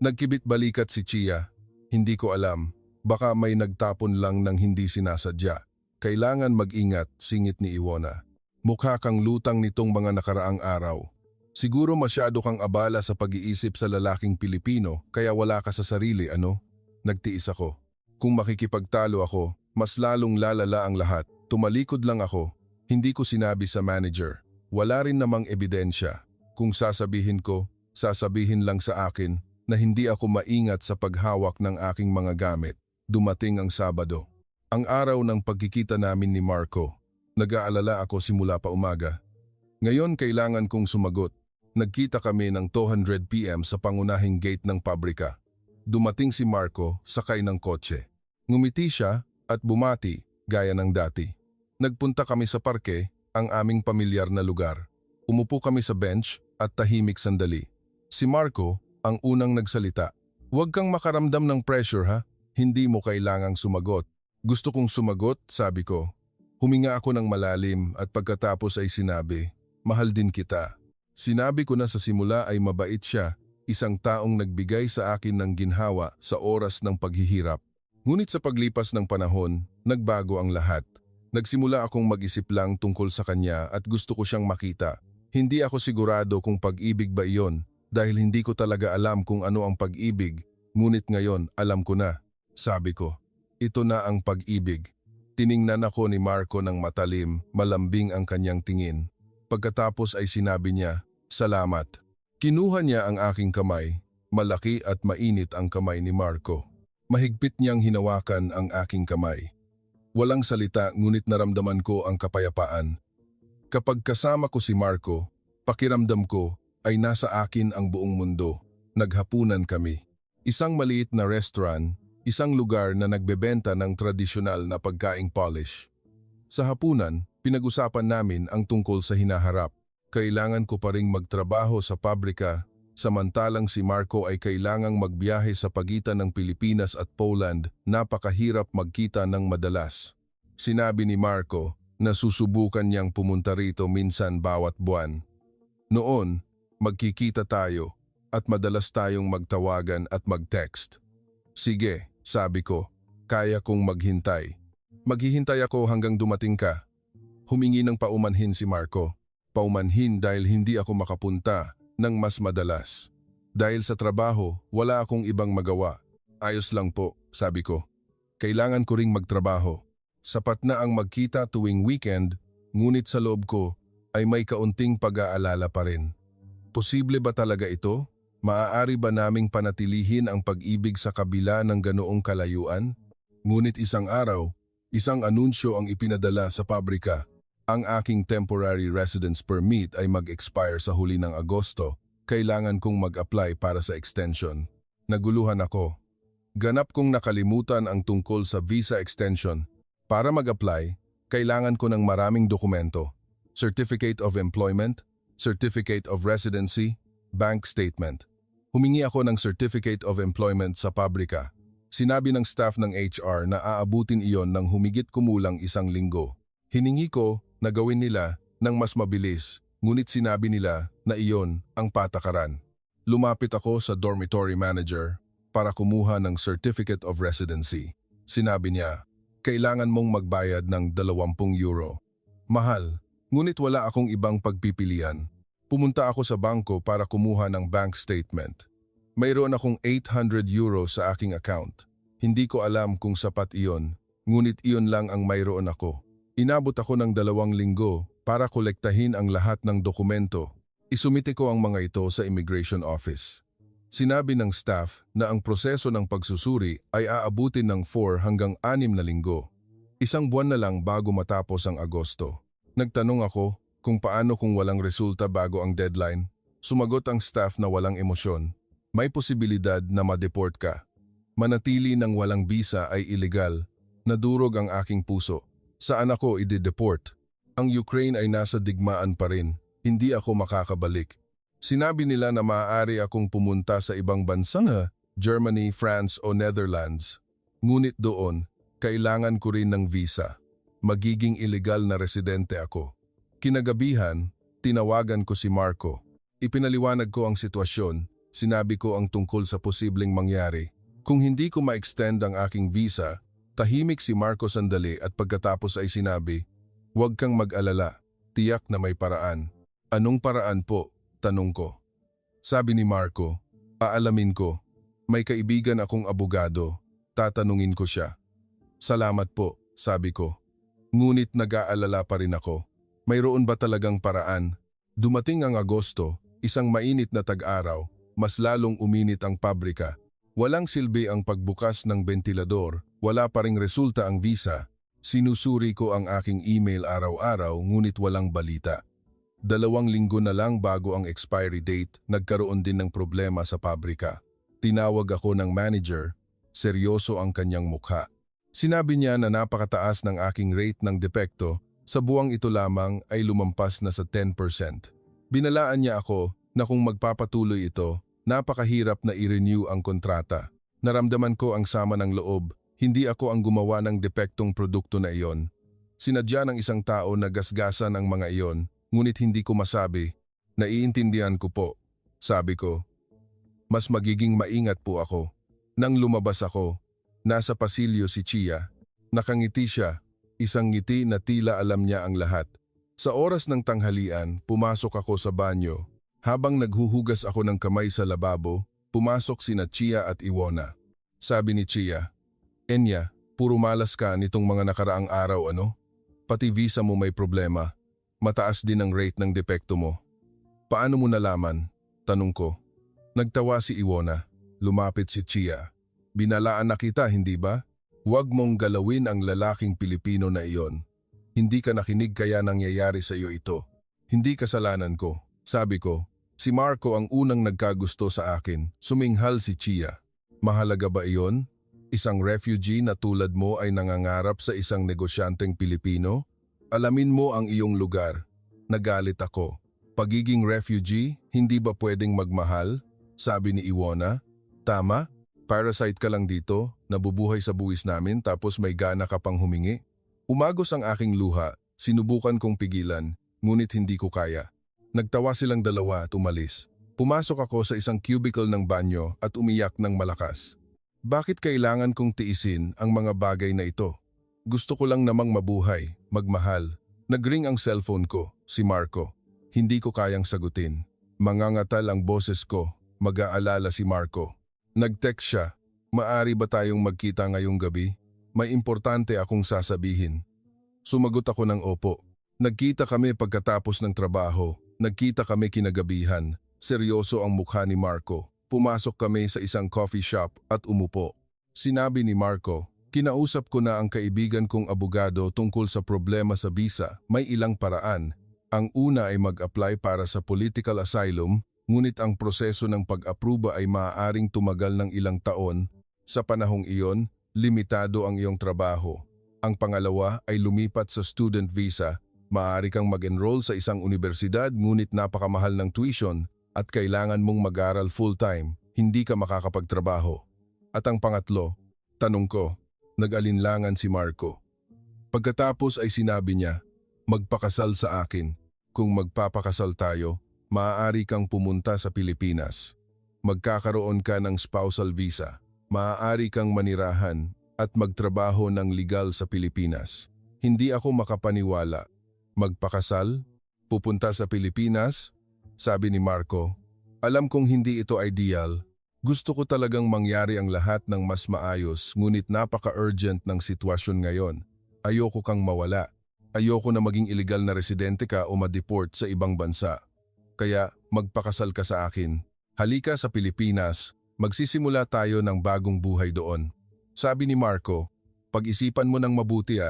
Nagkibit balikat si Chia. "Hindi ko alam. Baka may nagtapon lang ng hindi sinasadya. Kailangan mag-ingat," singit ni Iwona. "Mukha kang lutang nitong mga nakaraang araw. Siguro masyado kang abala sa pag-iisip sa lalaking Pilipino kaya wala ka sa sarili, ano?" Nagtiis ako. Kung makikipagtalo ako, mas lalong lalala ang lahat. Tumalikod lang ako. Hindi ko sinabi sa manager. Wala rin namang ebidensya. Kung sasabihin ko, sasabihin lang sa akin na hindi ako maingat sa paghawak ng aking mga gamit. Dumating ang Sabado. Ang araw ng pagkikita namin ni Marco. Nag-aalala ako simula pa umaga. Ngayon kailangan kong sumagot. Nagkita kami ng 200 PM sa pangunahing gate ng pabrika. Dumating si Marco, sakay ng kotse. Ngumiti siya at bumati gaya ng dati. Nagpunta kami sa parke, ang aming pamilyar na lugar. Umupo kami sa bench at tahimik sandali. Si Marco ang unang nagsalita. "Huwag kang makaramdam ng pressure ha. Hindi mo kailangang sumagot." "Gusto kong sumagot," sabi ko. Huminga ako ng malalim at pagkatapos ay sinabi, "Mahal din kita." Sinabi ko na sa simula ay mabait siya, isang taong nagbigay sa akin ng ginhawa sa oras ng paghihirap. Ngunit sa paglipas ng panahon, nagbago ang lahat. Nagsimula akong mag-isip lang tungkol sa kanya at gusto ko siyang makita. Hindi ako sigurado kung pag-ibig ba iyon dahil hindi ko talaga alam kung ano ang pag-ibig, ngunit ngayon alam ko na. Sabi ko, ito na ang pag-ibig. Tiningnan ako ni Marco ng matalim, malambing ang kanyang tingin. Pagkatapos ay sinabi niya, "Salamat." Kinuha niya ang aking kamay. Malaki at mainit ang kamay ni Marco. Mahigpit niyang hinawakan ang aking kamay. Walang salita ngunit naramdaman ko ang kapayapaan. Kapag kasama ko si Marco, pakiramdam ko ay nasa akin ang buong mundo. Naghapunan kami. Isang maliit na restaurant, isang lugar na nagbebenta ng tradisyonal na pagkaing Polish. Sa hapunan, pinag-usapan namin ang tungkol sa hinaharap. Kailangan ko pa ring magtrabaho sa pabrika, samantalang si Marco ay kailangang magbiyahe sa pagitan ng Pilipinas at Poland, napakahirap magkita ng madalas. Sinabi ni Marco na susubukan niyang pumunta rito minsan bawat buwan. Noon, magkikita tayo at madalas tayong magtawagan at mag-text. "Sige," sabi ko, "kaya kong maghintay. Maghihintay ako hanggang dumating ka." Humingi ng paumanhin si Marco. Paumanhin dahil hindi ako makapunta ng mas madalas. Dahil sa trabaho, wala akong ibang magawa. Ayos lang po, sabi ko. Kailangan ko ring magtrabaho. Sapat na ang magkita tuwing weekend, ngunit sa loob ko ay may kaunting pag-aalala pa rin. Posible ba talaga ito? Maaari ba naming panatilihin ang pag-ibig sa kabila ng ganoong kalayuan? Ngunit isang araw, isang anunsyo ang ipinadala sa pabrika. Ang aking temporary residence permit ay mag-expire sa huli ng Agosto. Kailangan kong mag-apply para sa extension. Naguluhan ako. Ganap kong nakalimutan ang tungkol sa visa extension. Para mag-apply, kailangan ko ng maraming dokumento. Certificate of Employment, Certificate of Residency, Bank Statement. Humingi ako ng Certificate of Employment sa pabrika. Sinabi ng staff ng HR na aabutin iyon ng humigit kumulang 1 linggo. Hiningi ko na gawin nila ng mas mabilis, ngunit sinabi nila na iyon ang patakaran. Lumapit ako sa dormitory manager para kumuha ng Certificate of Residency. Sinabi niya, kailangan mong magbayad ng 20 euro. Mahal, ngunit wala akong ibang pagpipilian. Pumunta ako sa bangko para kumuha ng bank statement. Mayroon akong 800 euro sa aking account. Hindi ko alam kung sapat iyon, ngunit iyon lang ang mayroon ako. Inabot ako ng 2 linggo para kolektahin ang lahat ng dokumento. Isumite ko ang mga ito sa immigration office. Sinabi ng staff na ang proseso ng pagsusuri ay aabutin ng 4 hanggang 6 na linggo. 1 buwan na lang bago matapos ang Agosto. Nagtanong ako kung paano kung walang resulta bago ang deadline. Sumagot ang staff na walang emosyon. May posibilidad na ma-deport ka. Manatili ng walang visa ay illegal. Nadurog ang aking puso. Saan ako i-deport? Ang Ukraine ay nasa digmaan pa rin. Hindi ako makakabalik. Sinabi nila na maaari akong pumunta sa ibang bansa na Germany, France o Netherlands. Ngunit doon, kailangan ko rin ng visa. Magiging illegal na residente ako. Kinagabihan, tinawagan ko si Marco. Ipinaliwanag ko ang sitwasyon, sinabi ko ang tungkol sa posibleng mangyari. Kung hindi ko ma-extend ang aking visa, tahimik si Marco sandali at pagkatapos ay sinabi, "Huwag kang mag-alala, tiyak na may paraan." "Anong paraan po?" tanong ko. Sabi ni Marco, "Aalamin ko. May kaibigan akong abogado, tatanungin ko siya." "Salamat po," sabi ko. Ngunit nag-aalala pa rin ako. Mayroon ba talagang paraan? Dumating ang Agosto, isang mainit na tag-araw, mas lalong uminit ang pabrika. Walang silbi ang pagbukas ng bentilador, wala pa ring resulta ang visa. Sinusuri ko ang aking email araw-araw ngunit walang balita. 2 linggo na lang bago ang expiry date, nagkaroon din ng problema sa pabrika. Tinawag ako ng manager, seryoso ang kanyang mukha. Sinabi niya na napakataas ng aking rate ng depekto. Sa buwang ito lamang ay lumampas na sa 10%. Binalaan niya ako na kung magpapatuloy ito, napakahirap na i-renew ang kontrata. Naramdaman ko ang sama ng loob, hindi ako ang gumawa ng depektong produkto na iyon. Sinadya ng isang tao na gasgasan ang mga iyon, ngunit hindi ko masabi. "Naiintindihan ko po," sabi ko. Mas magiging maingat po ako. Nang lumabas ako, nasa pasilyo si Chia. Nakangiti siya. Isang ngiti na tila alam niya ang lahat. Sa oras ng tanghalian, pumasok ako sa banyo. Habang naghuhugas ako ng kamay sa lababo, pumasok sina Chia at Iwona. Sabi ni Chia, "Enya, puro malas ka nitong mga nakaraang araw ano? Pati visa mo may problema. Mataas din ang rate ng depekto mo." "Paano mo nalaman?" tanong ko. Nagtawa si Iwona. Lumapit si Chia. "Binalaan na kita, hindi ba? Huwag mong galawin ang lalaking Pilipino na iyon. Hindi ka nakinig kaya nangyayari sa iyo ito. Hindi kasalanan ko." Sabi ko, si Marco ang unang nagkagusto sa akin. Suminghal si Chia. "Mahalaga ba iyon? Isang refugee na tulad mo ay nangangarap sa isang negosyanteng Pilipino? Alamin mo ang iyong lugar." Nagalit ako. "Pagiging refugee, hindi ba pwedeng magmahal?" Sabi ni Iwona. "Tama? Parasite ka lang dito, nabubuhay sa buwis namin tapos may gana ka pang humingi." Umagos ang aking luha, sinubukan kong pigilan, ngunit hindi ko kaya. Nagtawa silang dalawa at umalis. Pumasok ako sa isang cubicle ng banyo at umiyak ng malakas. Bakit kailangan kong tiisin ang mga bagay na ito? Gusto ko lang namang mabuhay, magmahal. Nagring ang cellphone ko, si Marco. Hindi ko kayang sagutin. Mangangatal ang boses ko. Mag-aalala si Marco. Nag-text siya, "Maari ba tayong magkita ngayong gabi? May importante akong sasabihin." Sumagot ako ng opo. Nagkita kami pagkatapos ng trabaho. Nagkita kami kinagabihan. Seryoso ang mukha ni Marco. Pumasok kami sa isang coffee shop at umupo. Sinabi ni Marco, "Kinausap ko na ang kaibigan kong abogado tungkol sa problema sa visa. May ilang paraan. Ang una ay mag-apply para sa political asylum, ngunit ang proseso ng pag-apruba ay maaaring tumagal ng ilang taon. Sa panahong iyon, limitado ang iyong trabaho. Ang pangalawa ay lumipat sa student visa. Maaari kang mag-enroll sa isang universidad ngunit napakamahal ng tuition at kailangan mong mag-aral full-time, hindi ka makakapagtrabaho. At ang pangatlo, tanong ko, nag-alinlangan si Marco. Pagkatapos ay sinabi niya, magpakasal sa akin. Kung magpapakasal tayo, maaari kang pumunta sa Pilipinas. Magkakaroon ka ng spousal visa. Maaari kang manirahan at magtrabaho ng legal sa Pilipinas. Hindi ako makapaniwala. Magpakasal? Pupunta sa Pilipinas? Sabi ni Marco. Alam kong hindi ito ideal. Gusto ko talagang mangyari ang lahat ng mas maayos, ngunit napaka-urgent ng sitwasyon ngayon. Ayoko kang mawala. Ayoko na maging illegal na residente ka o ma-deport sa ibang bansa. Kaya magpakasal ka sa akin. Halika sa Pilipinas, magsisimula tayo ng bagong buhay doon. Sabi ni Marco, pag-isipan mo ng mabuti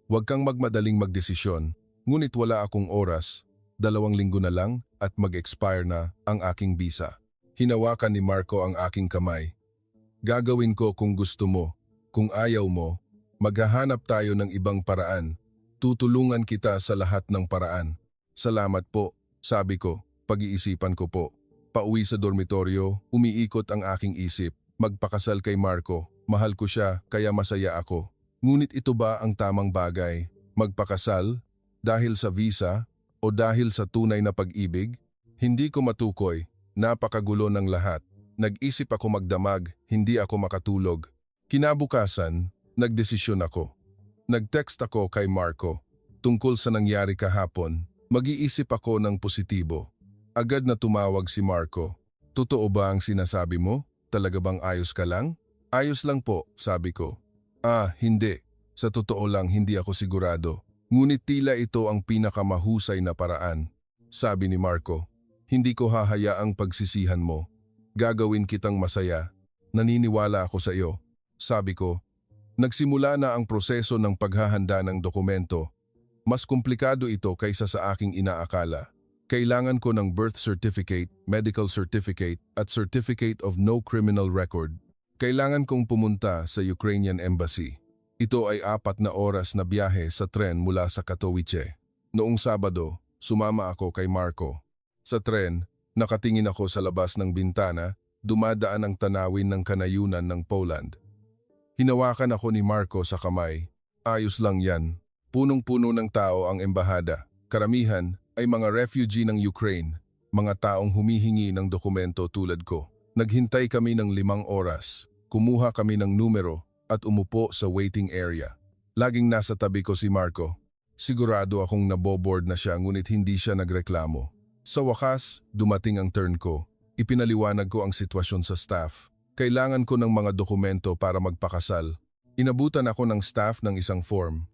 huwag kang magmadaling magdesisyon. Ngunit wala akong oras, 2 linggo na lang at mag-expire na ang aking visa. Hinawakan ni Marco ang aking kamay. Gagawin ko kung gusto mo. Kung ayaw mo, maghahanap tayo ng ibang paraan. Tutulungan kita sa lahat ng paraan. Salamat po, sabi ko, pag-iisipan ko po. Pauwi sa dormitoryo, umiikot ang aking isip. Magpakasal kay Marco, mahal ko siya kaya masaya ako. Ngunit ito ba ang tamang bagay? Magpakasal? Dahil sa visa? O dahil sa tunay na pag-ibig? Hindi ko matukoy, napakagulo ng lahat. Nag-isip ako magdamag, hindi ako makatulog. Kinabukasan, nagdesisyon ako. Nag-text ako kay Marco. Tungkol sa nangyari kahapon, mag-iisip ako ng positibo. Agad na tumawag si Marco. Totoo ba ang sinasabi mo? Talaga bang ayos ka lang? Ayos lang po, sabi ko. Hindi. Sa totoo lang hindi ako sigurado. Ngunit tila ito ang pinakamahusay na paraan. Sabi ni Marco, hindi ko hahayaang pagsisihan mo. Gagawin kitang masaya. Naniniwala ako sa iyo. Sabi ko, nagsimula na ang proseso ng paghahanda ng dokumento. Mas komplikado ito kaysa sa aking inaakala. Kailangan ko ng birth certificate, medical certificate, at certificate of no criminal record. Kailangan kong pumunta sa Ukrainian Embassy. Ito ay 4 na oras na biyahe sa tren mula sa Katowice. Noong Sabado, sumama ako kay Marco. Sa tren, nakatingin ako sa labas ng bintana, dumadaan ang tanawin ng kanayunan ng Poland. Hinawakan ako ni Marco sa kamay. Ayos lang yan. Punong-puno ng tao ang embahada. Karamihan ay mga refugee ng Ukraine, mga taong humihingi ng dokumento tulad ko. Naghintay kami ng 5 oras. Kumuha kami ng numero at umupo sa waiting area. Laging nasa tabi ko si Marco. Sigurado akong naboboard na siya ngunit hindi siya nagreklamo. Sa wakas, dumating ang turn ko. Ipinaliwanag ko ang sitwasyon sa staff. Kailangan ko ng mga dokumento para magpakasal. Inabutan ako ng staff ng isang form.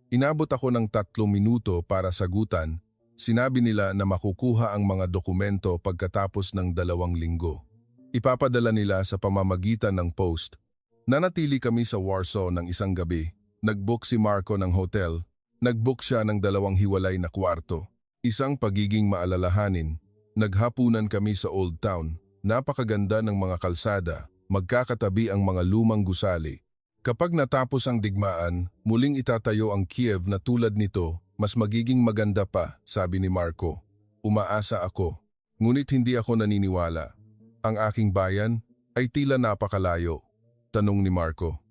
Inabot ako ng 3 minuto para sagutan. Sinabi nila na makukuha ang mga dokumento pagkatapos ng 2 linggo. Ipapadala nila sa pamamagitan ng post. Nanatili kami sa Warsaw ng isang gabi. Nag-book si Marco ng hotel. Nag-book siya ng 2 hiwalay na kwarto. Isang pagiging maalalahanin. Naghapunan kami sa Old Town. Napakaganda ng mga kalsada. Magkakatabi ang mga lumang gusali. Kapag natapos ang digmaan, muling itatayo ang Kiev na tulad nito, mas magiging maganda pa, sabi ni Marco. Umaasa ako. Ngunit hindi ako naniniwala. Ang aking bayan ay tila napakalayo. Tanong ni Marco.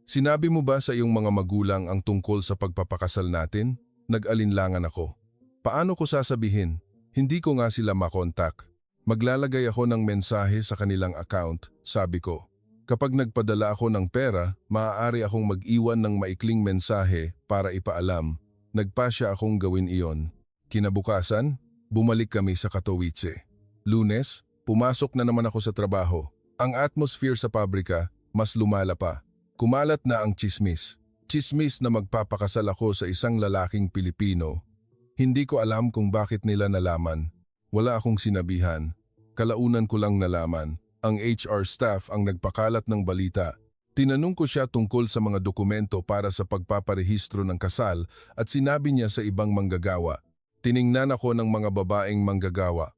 Sinabi mo ba sa iyong mga magulang ang tungkol sa pagpapakasal natin? Nag-alinlangan ako. Paano ko sasabihin? Hindi ko nga sila makontak. Maglalagay ako ng mensahe sa kanilang account, sabi ko. Kapag nagpadala ako ng pera, maaari akong mag-iwan ng maikling mensahe para ipaalam. Nagpasya akong gawin iyon. Kinabukasan, bumalik kami sa Katowice. Lunes, Pumasok na naman ako sa trabaho. Ang atmosphere sa pabrika, mas lumala pa. Kumalat na ang tsismis. Tsismis na magpapakasal ako sa isang lalaking Pilipino. Hindi ko alam kung bakit nila nalaman. Wala akong sinabihan. Kalaunan ko lang nalaman. Ang HR staff ang nagpakalat ng balita. Tinanong ko siya tungkol sa mga dokumento para sa pagpaparehistro ng kasal at sinabi niya sa ibang manggagawa. Tiningnan ako ng mga babaeng manggagawa.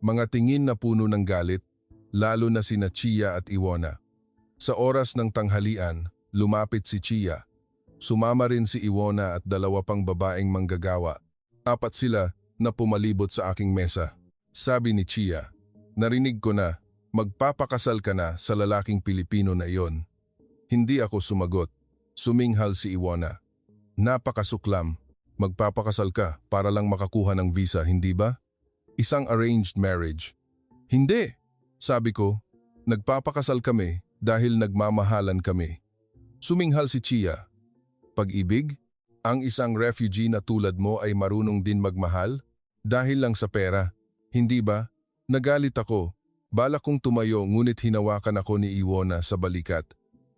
Mga tingin na puno ng galit, lalo na sina Chia at Iwona. Sa oras ng tanghalian, lumapit si Chia. Sumama rin si Iwona at 2 pang babaeng manggagawa. 4 sila na pumalibot sa aking mesa. Sabi ni Chia, narinig ko na, magpapakasal ka na sa lalaking Pilipino na iyon. Hindi ako sumagot. Suminghal si Iwona. Napakasuklam. Magpapakasal ka para lang makakuha ng visa, hindi ba? Isang arranged marriage. Hindi, sabi ko. Nagpapakasal kami dahil nagmamahalan kami. Suminghal si Chia. Pag-ibig? Ang isang refugee na tulad mo ay marunong din magmahal? Dahil lang sa pera, hindi ba? Nagalit ako. Balak kong tumayo ngunit hinawakan ako ni Iwona sa balikat.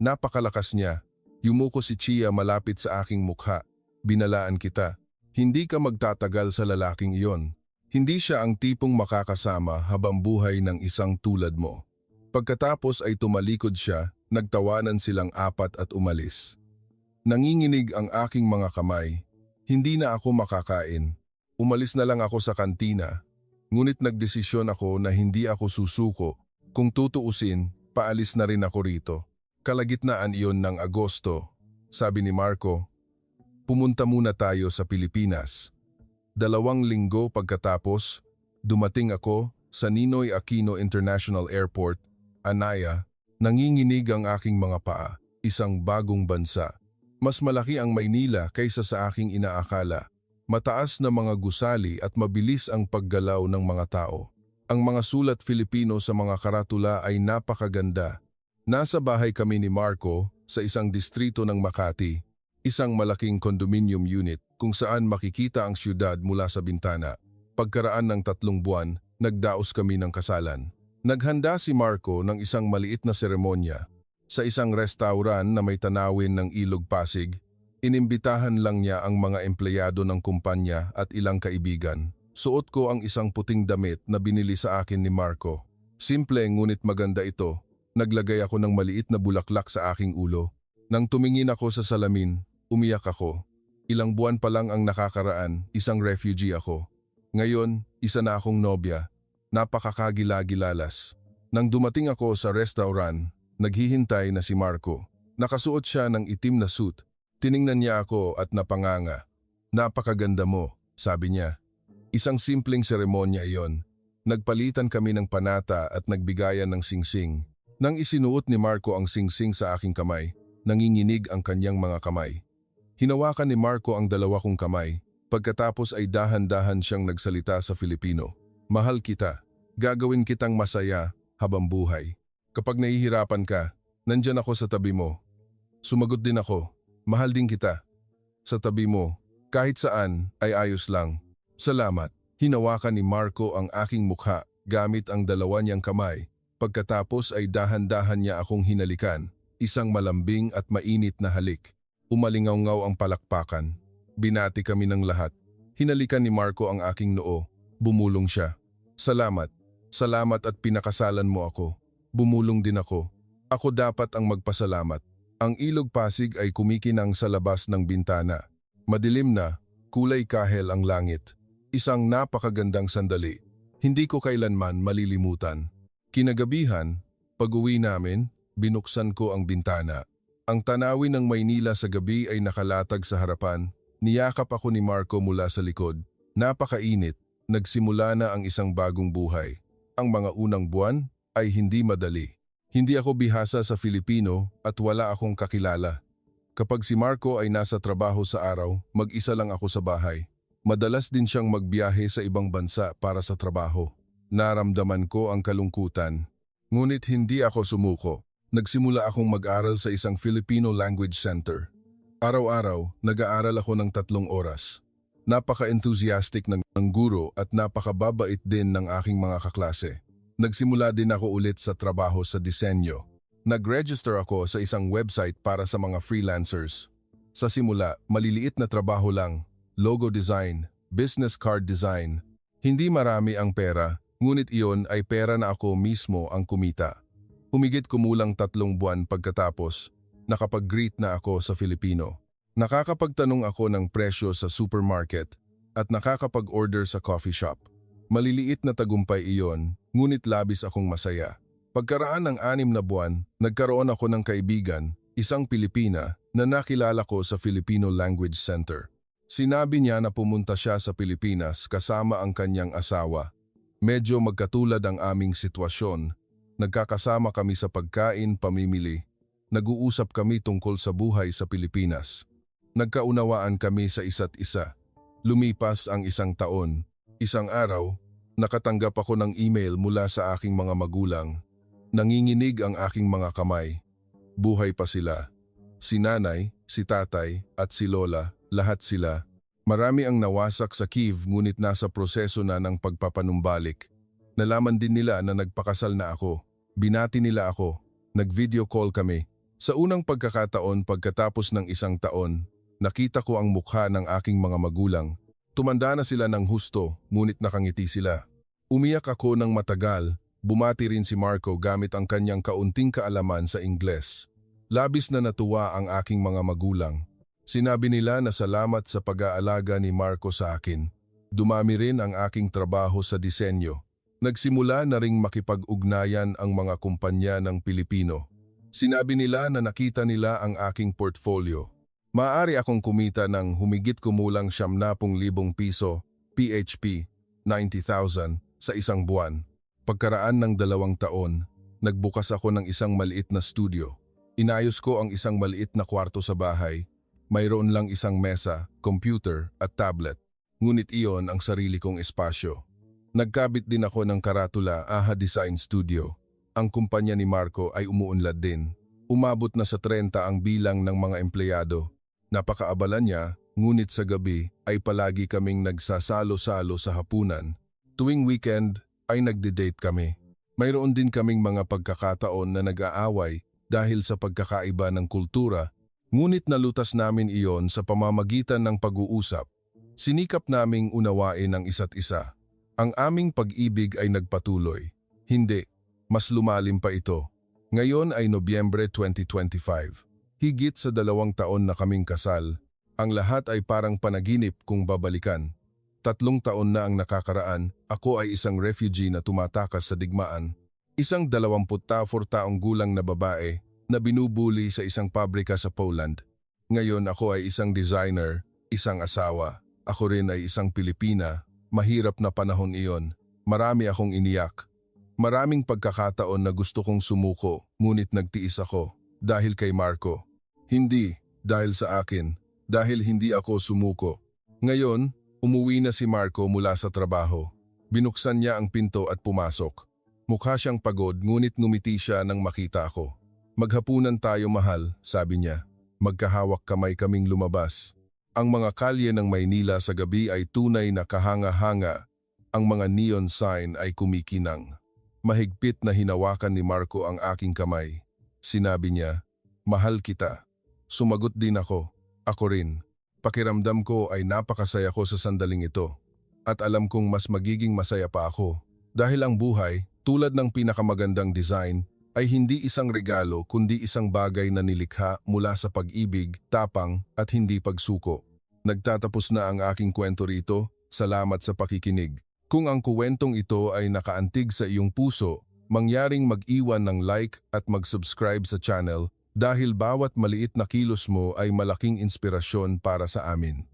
Napakalakas niya. Yumuko si Chia malapit sa aking mukha. Binalaan kita. Hindi ka magtatagal sa lalaking iyon. Hindi siya ang tipong makakasama habang buhay ng isang tulad mo. Pagkatapos ay tumalikod siya, nagtawanan silang 4 at umalis. Nanginginig ang aking mga kamay. Hindi na ako makakain. Umalis na lang ako sa kantina. Ngunit nagdesisyon ako na hindi ako susuko. Kung tutuusin, paalis na rin ako rito. Kalagitnaan iyon ng Agosto. Sabi ni Marco, pumunta muna tayo sa Pilipinas. 2 linggo pagkatapos, dumating ako sa Ninoy Aquino International Airport, Anaya. Nanginginig ang aking mga paa, isang bagong bansa. Mas malaki ang Maynila kaysa sa aking inaakala. Mataas na mga gusali at mabilis ang paggalaw ng mga tao. Ang mga sulat Filipino sa mga karatula ay napakaganda. Nasa bahay kami ni Marco sa isang distrito ng Makati, isang malaking condominium unit kung saan makikita ang siyudad mula sa bintana. Pagkaraan ng 3 buwan, nagdaos kami ng kasalan. Naghanda si Marco ng isang maliit na seremonya. Sa isang restauran na may tanawin ng Ilog Pasig, inimbitahan lang niya ang mga empleyado ng kumpanya at ilang kaibigan. Suot ko ang isang puting damit na binili sa akin ni Marco. Simple ngunit maganda ito. Naglagay ako ng maliit na bulaklak sa aking ulo. Nang tumingin ako sa salamin, umiyak ako. Ilang buwan pa lang ang nakakaraan, isang refugee ako. Ngayon, isa na akong nobya. Napakakagila-gilalas. Nang dumating ako sa restaurant, naghihintay na si Marco. Nakasuot siya ng itim na suit. Tiningnan niya ako at napanganga. Napakaganda mo, sabi niya. Isang simpleng seremonya iyon. Nagpalitan kami ng panata at nagbigayan ng singsing. Nang isinuot ni Marco ang singsing sa aking kamay, nanginginig ang kanyang mga kamay. Hinawakan ni Marco ang 2 kong kamay. Pagkatapos ay dahan-dahan siyang nagsalita sa Filipino. Mahal kita. Gagawin kitang masaya habang buhay. Kapag nahihirapan ka, nandyan ako sa tabi mo. Sumagot din ako. Mahal din kita. Sa tabi mo, kahit saan ay ayos lang. Salamat. Hinawakan ni Marco ang aking mukha gamit ang 2 niyang kamay. Pagkatapos ay dahan-dahan niya akong hinalikan. Isang malambing at mainit na halik. Umalingaw-ngaw ang palakpakan. Binati kami ng lahat. Hinalikan ni Marco ang aking noo. Bumulong siya. Salamat. Salamat at pinakasalan mo ako. Bumulong din ako. Ako dapat ang magpasalamat. Ang Ilog Pasig ay kumikinang sa labas ng bintana. Madilim na, kulay kahel ang langit. Isang napakagandang sandali. Hindi ko kailanman malilimutan. Kinagabihan, pag-uwi namin, binuksan ko ang bintana. Ang tanawin ng Maynila sa gabi ay nakalatag sa harapan. Niyakap ako ni Marco mula sa likod. Napakainit, nagsimula na ang isang bagong buhay. Ang mga unang buwan ay hindi madali. Hindi ako bihasa sa Filipino at wala akong kakilala. Kapag si Marco ay nasa trabaho sa araw, mag-isa lang ako sa bahay. Madalas din siyang magbiyahe sa ibang bansa para sa trabaho. Naramdaman ko ang kalungkutan. Ngunit hindi ako sumuko. Nagsimula akong mag-aral sa isang Filipino Language Center. Araw-araw, nag-aaral ako ng 3 oras. Napaka-enthusiastic ng guro at napakababait din ng aking mga kaklase. Nagsimula din ako ulit sa trabaho sa disenyo. Nag-register ako sa isang website para sa mga freelancers. Sa simula, maliliit na trabaho lang, logo design, business card design. Hindi marami ang pera, ngunit iyon ay pera na ako mismo ang kumita. Humigit kumulang 3 buwan pagkatapos, nakapag-greet na ako sa Filipino. Nakakapagtanong ako ng presyo sa supermarket at nakakapag-order sa coffee shop. Maliliit na tagumpay iyon, ngunit labis akong masaya. Pagkaraan ng 6 na buwan, nagkaroon ako ng kaibigan, isang Pilipina, na nakilala ko sa Filipino Language Center. Sinabi niya na pumunta siya sa Pilipinas kasama ang kanyang asawa. Medyo magkatulad ang aming sitwasyon. Nagkakasama kami sa pagkain, pamimili. Nag-uusap kami tungkol sa buhay sa Pilipinas. Nagkaunawaan kami sa isa't isa. Lumipas ang 1 taon. Isang araw, nakatanggap ako ng email mula sa aking mga magulang. Nanginginig ang aking mga kamay. Buhay pa sila. Si nanay, si tatay, at si lola, lahat sila. Marami ang nawasak sa Kyiv ngunit nasa proseso na ng pagpapanumbalik. Nalaman din nila na nagpakasal na ako. Binati nila ako. Nag-video call kami. Sa unang pagkakataon pagkatapos ng 1 taon, nakita ko ang mukha ng aking mga magulang. Tumanda na sila ng husto, ngunit nakangiti sila. Umiyak ako ng matagal. Bumati rin si Marco gamit ang kanyang kaunting kaalaman sa Ingles. Labis na natuwa ang aking mga magulang. Sinabi nila na salamat sa pag-aalaga ni Marco sa akin. Dumami rin ang aking trabaho sa disenyo. Nagsimula na ring makipag-ugnayan ang mga kumpanya ng Pilipino. Sinabi nila na nakita nila ang aking portfolio. Maaari akong kumita ng humigit kumulang 70,000 piso, PHP, 90,000, sa isang buwan. Pagkaraan ng 2 taon, nagbukas ako ng isang maliit na studio. Inayos ko ang isang maliit na kwarto sa bahay. Mayroon lang isang mesa, computer at tablet. Ngunit iyon ang sarili kong espasyo. Nagkabit din ako ng karatula, AHA Design Studio. Ang kumpanya ni Marco ay umuunlad din. Umabot na sa 30 ang bilang ng mga empleyado. Napakaabala niya, ngunit sa gabi ay palagi kaming nagsasalo-salo sa hapunan. Tuwing weekend ay nagde-date kami. Mayroon din kaming mga pagkakataon na nag-aaway dahil sa pagkakaiba ng kultura, ngunit nalutas namin iyon sa pamamagitan ng pag-uusap. Sinikap naming unawain ang isa't isa. Ang aming pag-ibig ay nagpatuloy. Hindi, mas lumalim pa ito. Ngayon ay Nobyembre 2025. Higit sa 2 taon na kaming kasal. Ang lahat ay parang panaginip kung babalikan. 3 taon na ang nakakaraan, ako ay isang refugee na tumatakas sa digmaan. Isang 24 taong gulang na babae na binubuli sa isang pabrika sa Poland. Ngayon ako ay isang designer, isang asawa. Ako rin ay isang Pilipina. Mahirap na panahon iyon. Marami akong iniyak. Maraming pagkakataon na gusto kong sumuko, ngunit nagtiis ako dahil kay Marco. Hindi dahil sa akin, dahil hindi ako sumuko. Ngayon, umuwi na si Marco mula sa trabaho. Binuksan niya ang pinto at pumasok. Mukha siyang pagod ngunit ngumiti siya nang makita ako. Maghapunan tayo mahal, sabi niya. Magkahawak kamay kaming lumabas. Ang mga kalye ng Maynila sa gabi ay tunay na kahanga-hanga. Ang mga neon sign ay kumikinang. Mahigpit na hinawakan ni Marco ang aking kamay. Sinabi niya, mahal kita. Sumagot din ako. Ako rin. Pakiramdam ko ay napakasaya ko sa sandaling ito. At alam kong mas magiging masaya pa ako. Dahil ang buhay, tulad ng pinakamagandang design, ay hindi isang regalo kundi isang bagay na nilikha mula sa pag-ibig, tapang at hindi pagsuko. Nagtatapos na ang aking kwento rito. Salamat sa pakikinig. Kung ang kuwentong ito ay nakaantig sa iyong puso, mangyaring mag-iwan ng like at mag-subscribe sa channel dahil bawat maliit na kilos mo ay malaking inspirasyon para sa amin.